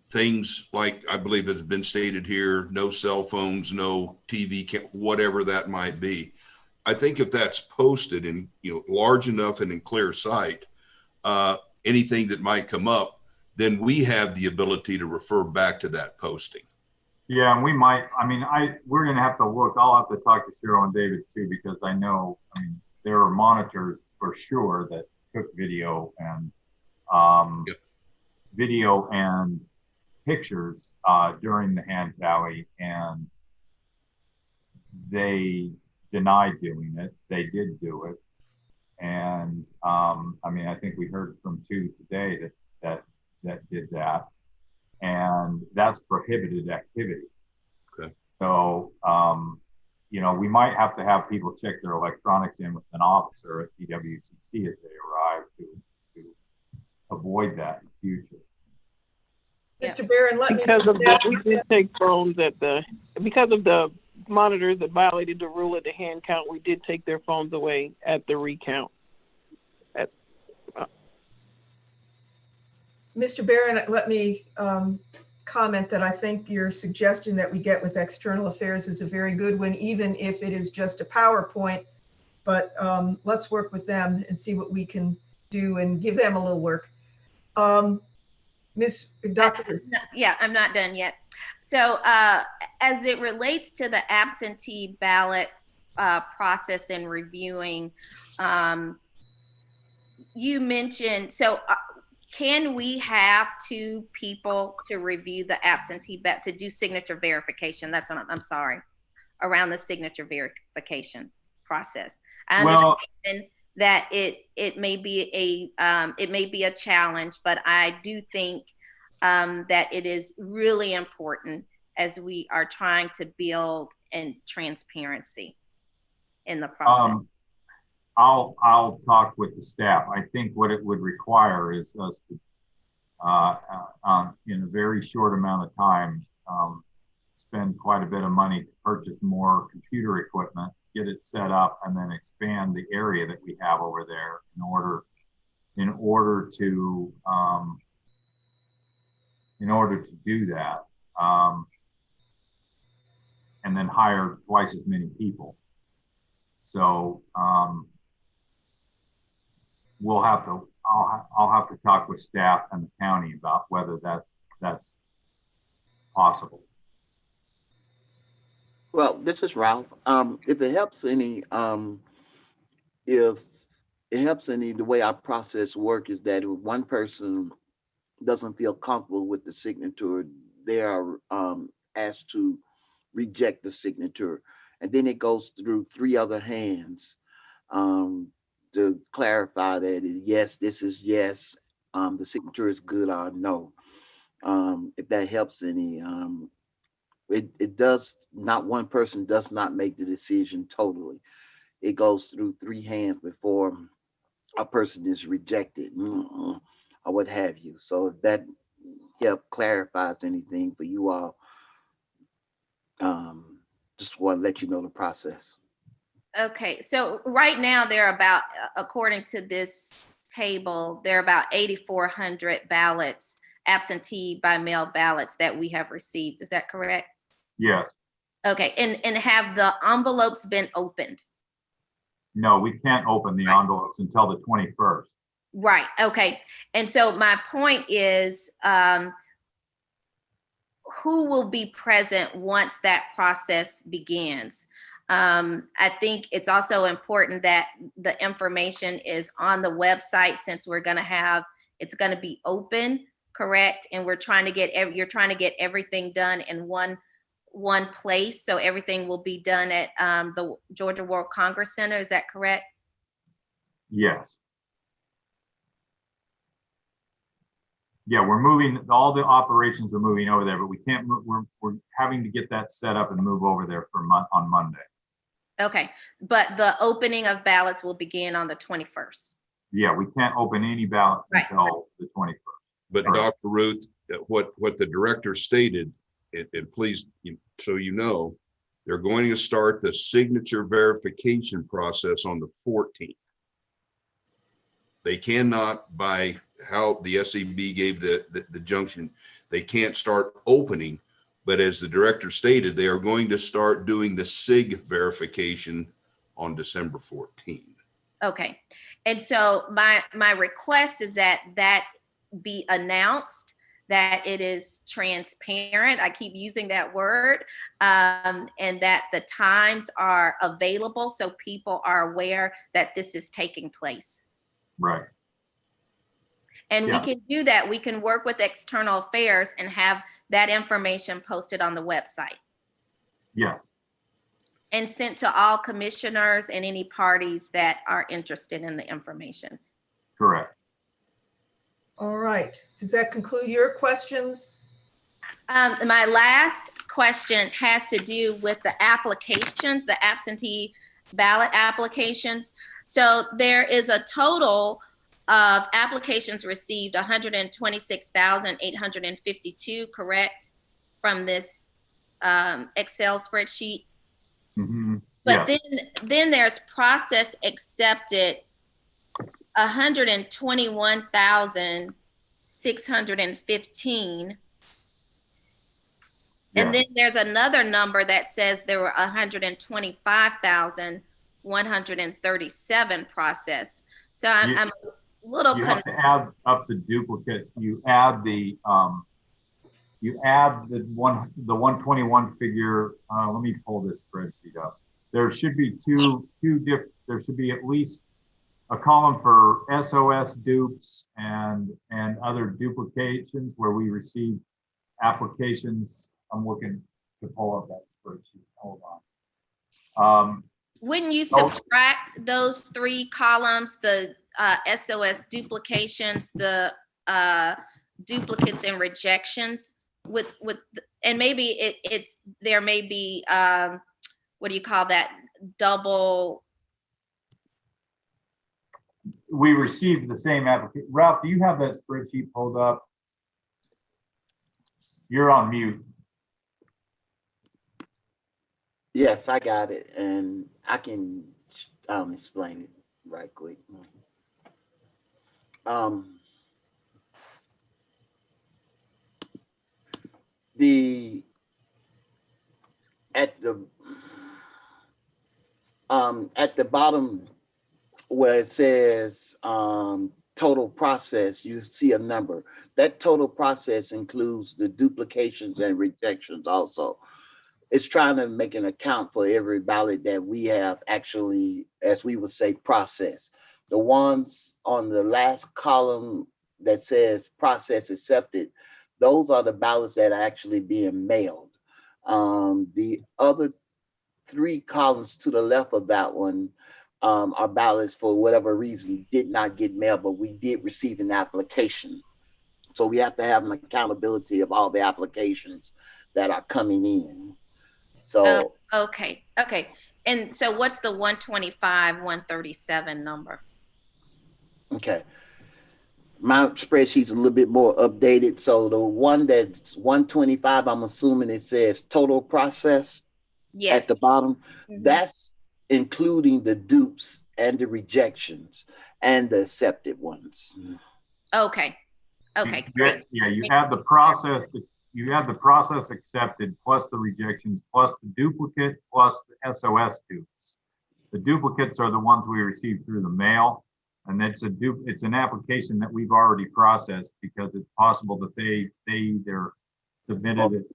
things like, I believe it's been stated here, no cell phones, no TV, whatever that might be. I think if that's posted in, large enough and in clear sight, anything that might come up, then we have the ability to refer back to that posting. Yeah, and we might, we're going to have to look, I'll have to talk to Cheryl and David too, because I know, there are monitors for sure that took video and pictures during the hand tally, and they denied doing it. They did do it. And I think we heard from 2 today that did that. And that's prohibited activity. Okay. So, we might have to have people check their electronics in with an officer at PWCC as they arrive to avoid that in the future. Mr. Barron, let me because of suggest- that, we did take phones because of the monitors that violated the rule at the hand count. We did take their phones away at the recount. Mr. Barron, let me comment that I think your suggestion that we get with External Affairs is a very good one, even if it is just a PowerPoint. But let's work with them and see what we can do and give them a little work. Dr. Yeah, I'm not done yet. So as it relates to the absentee ballot process and reviewing, you mentioned, so can we have two people to review the absentee ballot, to do signature verification? That's what I'm sorry, around the signature verification process. I understand that it may be a challenge, but I do think that it is really important as we are trying to build in transparency in the process. I'll talk with the staff. I think what it would require is us to, in a very short amount of time, spend quite a bit of money to purchase more computer equipment, get it set up, and then expand the area that we have over there in order to do that, and then hire twice as many people. So I'll have to talk with staff and the county about whether that's possible. Well, this is Ralph. If it helps any, the way our process work is that if one person doesn't feel comfortable with the signature, they are asked to reject the signature. And then it goes through 3 other hands to clarify that yes, this is yes, the signature is good or no. If that helps any, it does not, one person does not make the decision totally. It goes through 3 hands before a person is rejected or what have you. So if that clarifies anything for you all, just want to let you know the process. Okay, so right now there are about, according to this table, there are about 8,400 ballots, absentee by mail ballots that we have received. Is that correct? Yes. Okay, and have the envelopes been opened? No, we can't open the envelopes until the 21st. Right, okay. And so my point is, who will be present once that process begins? I think it's also important that the information is on the website, since we're going to have, it's going to be open, correct? And we're trying to get, you're trying to get everything done in one place. So everything will be done at the Georgia World Congress Center. Is that correct? Yes. Yeah, we're moving, all the operations are moving over there, but we can't move, we're having to get that set up and move over there on Monday. Okay, but the opening of ballots will begin on the 21st. Yeah, we can't open any ballots until the 21st. But Dr. Ruth, what the director stated, and please, so you know, they're going to start the signature verification process on the 14th. They cannot, by how the SEB gave the junction, they can't start opening, but as the director stated, they are going to start doing the SIG verification on December 14th. Okay, and so my request is that be announced, that it is transparent. I keep using that word, and that the times are available so people are aware that this is taking place. Right. And we can do that. We can work with External Affairs and have that information posted on the website. Yeah. And sent to all commissioners and any parties that are interested in the information. Correct. All right. Does that conclude your questions? My last question has to do with the applications, the absentee ballot applications. So there is a total of applications received, 126,852, correct, from this Excel spreadsheet. Mm-hmm. But then there's process accepted, 121,600 615. Yeah. And then there's another number that says there were 125,137 processed. So I'm a little You have to add up the duplicate. You add the 121 figure. Let me pull this spreadsheet up. There should be there should be at least a column for SOS dupes and other duplications where we receive applications. I'm looking to pull up that spreadsheet. Hold on. Wouldn't you subtract those three columns, the SOS duplications, the duplicates and rejections and maybe there may be, what do you call that? Double. We received the same application. Ralph, do you have that spreadsheet pulled up? You're on mute. Yes, I got it, and I can explain it right quick. At the bottom where it says total process, you see a number. That total process includes the duplications and rejections also. It's trying to make an account for every ballot that we have actually, as we would say, processed. The ones on the last column that says process accepted, those are the ballots that are actually being mailed. The other three columns to the left of that one are ballots for whatever reason did not get mailed, but we did receive an application. So we have to have an accountability of all the applications that are coming in. So Okay. And so what's the 125, 137 number? Okay. My spreadsheet's a little bit more updated. So the one that's 125, I'm assuming it says total process at the bottom. That's including the dupes and the rejections and the accepted ones. Okay, great. Yeah, you have the process accepted plus the rejections plus the duplicate plus the SOS dupes. The duplicates are the ones we received through the mail, and it's an application that we've already processed because it's possible that they either submitted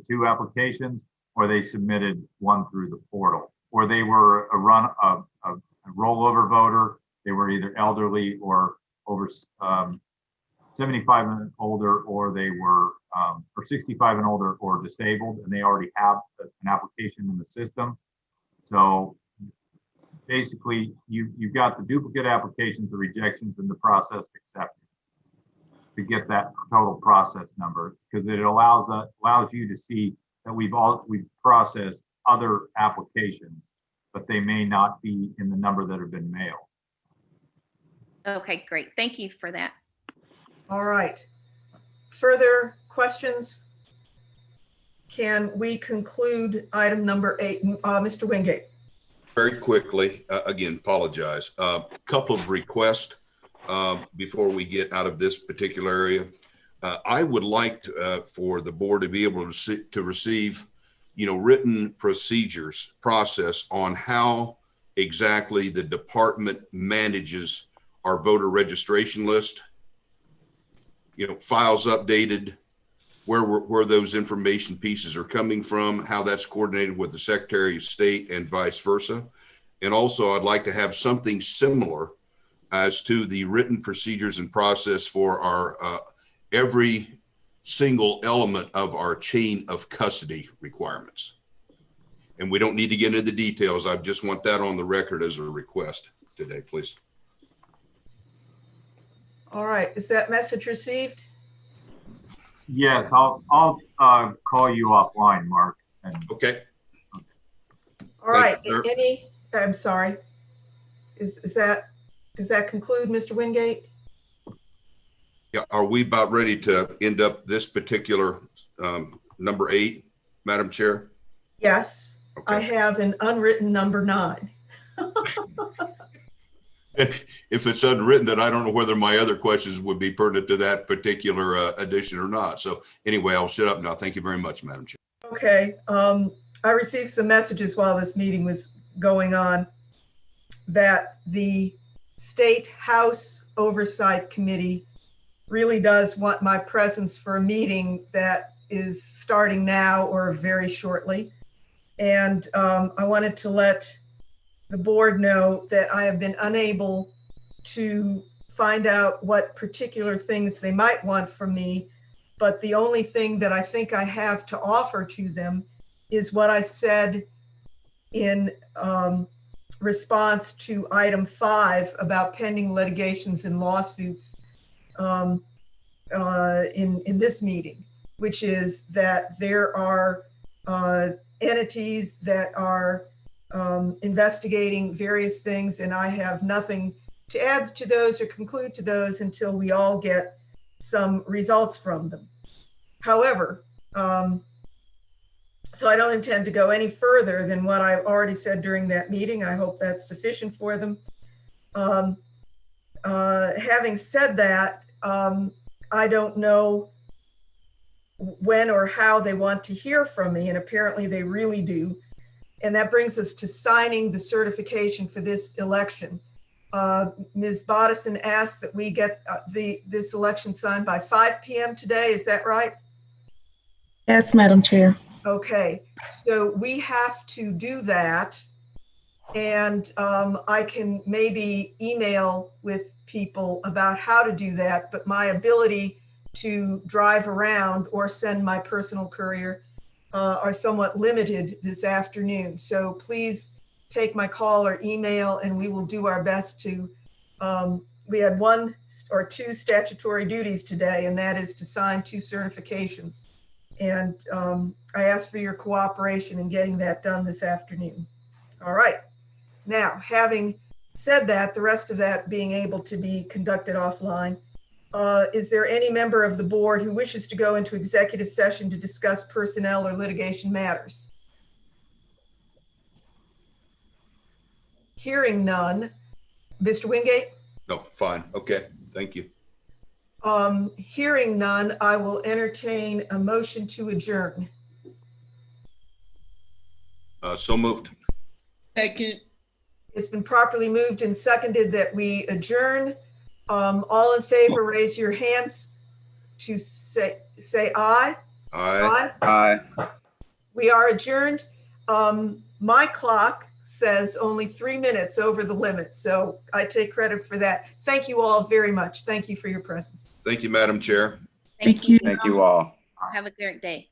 two applications or they submitted one through the portal, or they were a rollover voter. They were either elderly or over 75 and older, or they were or 65 and older or disabled, and they already have an application in the system. So basically, you've got the duplicate applications, the rejections, and the process accepted to get that total process number, because it allows you to see that we've processed other applications, but they may not be in the number that have been mailed. Okay, great. Thank you for that. All right. Further questions? Can we conclude item number 8? Mr. Wingate. Very quickly, again, apologize. Couple of requests before we get out of this particular area. I would like for the board to be able to receive, written process on how exactly the department manages our voter registration list. Files updated, where those information pieces are coming from, how that's coordinated with the Secretary of State and vice versa. And also I'd like to have something similar as to the written procedures and process for our every single element of our chain of custody requirements. And we don't need to get into the details. I just want that on the record as a request today, please. All right, is that message received? Yes, I'll call you offline, Mark. Okay. All right, I'm sorry. Does that conclude, Mr. Wingate? Yeah, are we about ready to end up this particular number 8, Madam Chair? Yes, okay. I have an unwritten number 9. If it's unwritten, then I don't know whether my other questions would be pertinent to that particular addition or not. So anyway, I'll shut up now. Thank you very much, Madam Chair. Okay, I received some messages while this meeting was going on that the State House Oversight Committee really does want my presence for a meeting that is starting now or very shortly. And I wanted to let the board know that I have been unable to find out what particular things they might want from me. But the only thing that I think I have to offer to them is what I said in response to item 5 about pending litigations and lawsuits in this meeting, which is that there are entities that are investigating various things, and I have nothing to add to those or conclude to those until we all get some results from them. However, so I don't intend to go any further than what I've already said during that meeting. I hope that's sufficient for them. Having said that, I don't know when or how they want to hear from me, and apparently they really do. And that brings us to signing the certification for this election. Ms. Bodison asked that we get this election signed by 5 p.m. today. Is that right? Yes, Madam Chair. Okay, so we have to do that. And I can maybe email with people about how to do that, but my ability to drive around or send my personal courier are somewhat limited this afternoon. So please take my call or email and we will do our best to, we had 1 or 2 statutory duties today, and that is to sign 2 certifications. And I ask for your cooperation in getting that done this afternoon. All right. Now, having said that, the rest of that being able to be conducted offline, is there any member of the board who wishes to go into executive session to discuss personnel or litigation matters? Hearing none. Mr. Wingate? No, fine. Okay. Thank you. Hearing none, I will entertain a motion to adjourn. So moved. Second. It's been properly moved and seconded that we adjourn. All in favor, raise your hands to say aye. Aye. Aye. We are adjourned. My clock says only 3 minutes over the limit, so I take credit for that. Thank you all very much. Thank you for your presence. Thank you, Madam Chair. Thank you. Thank you all. Have a great day.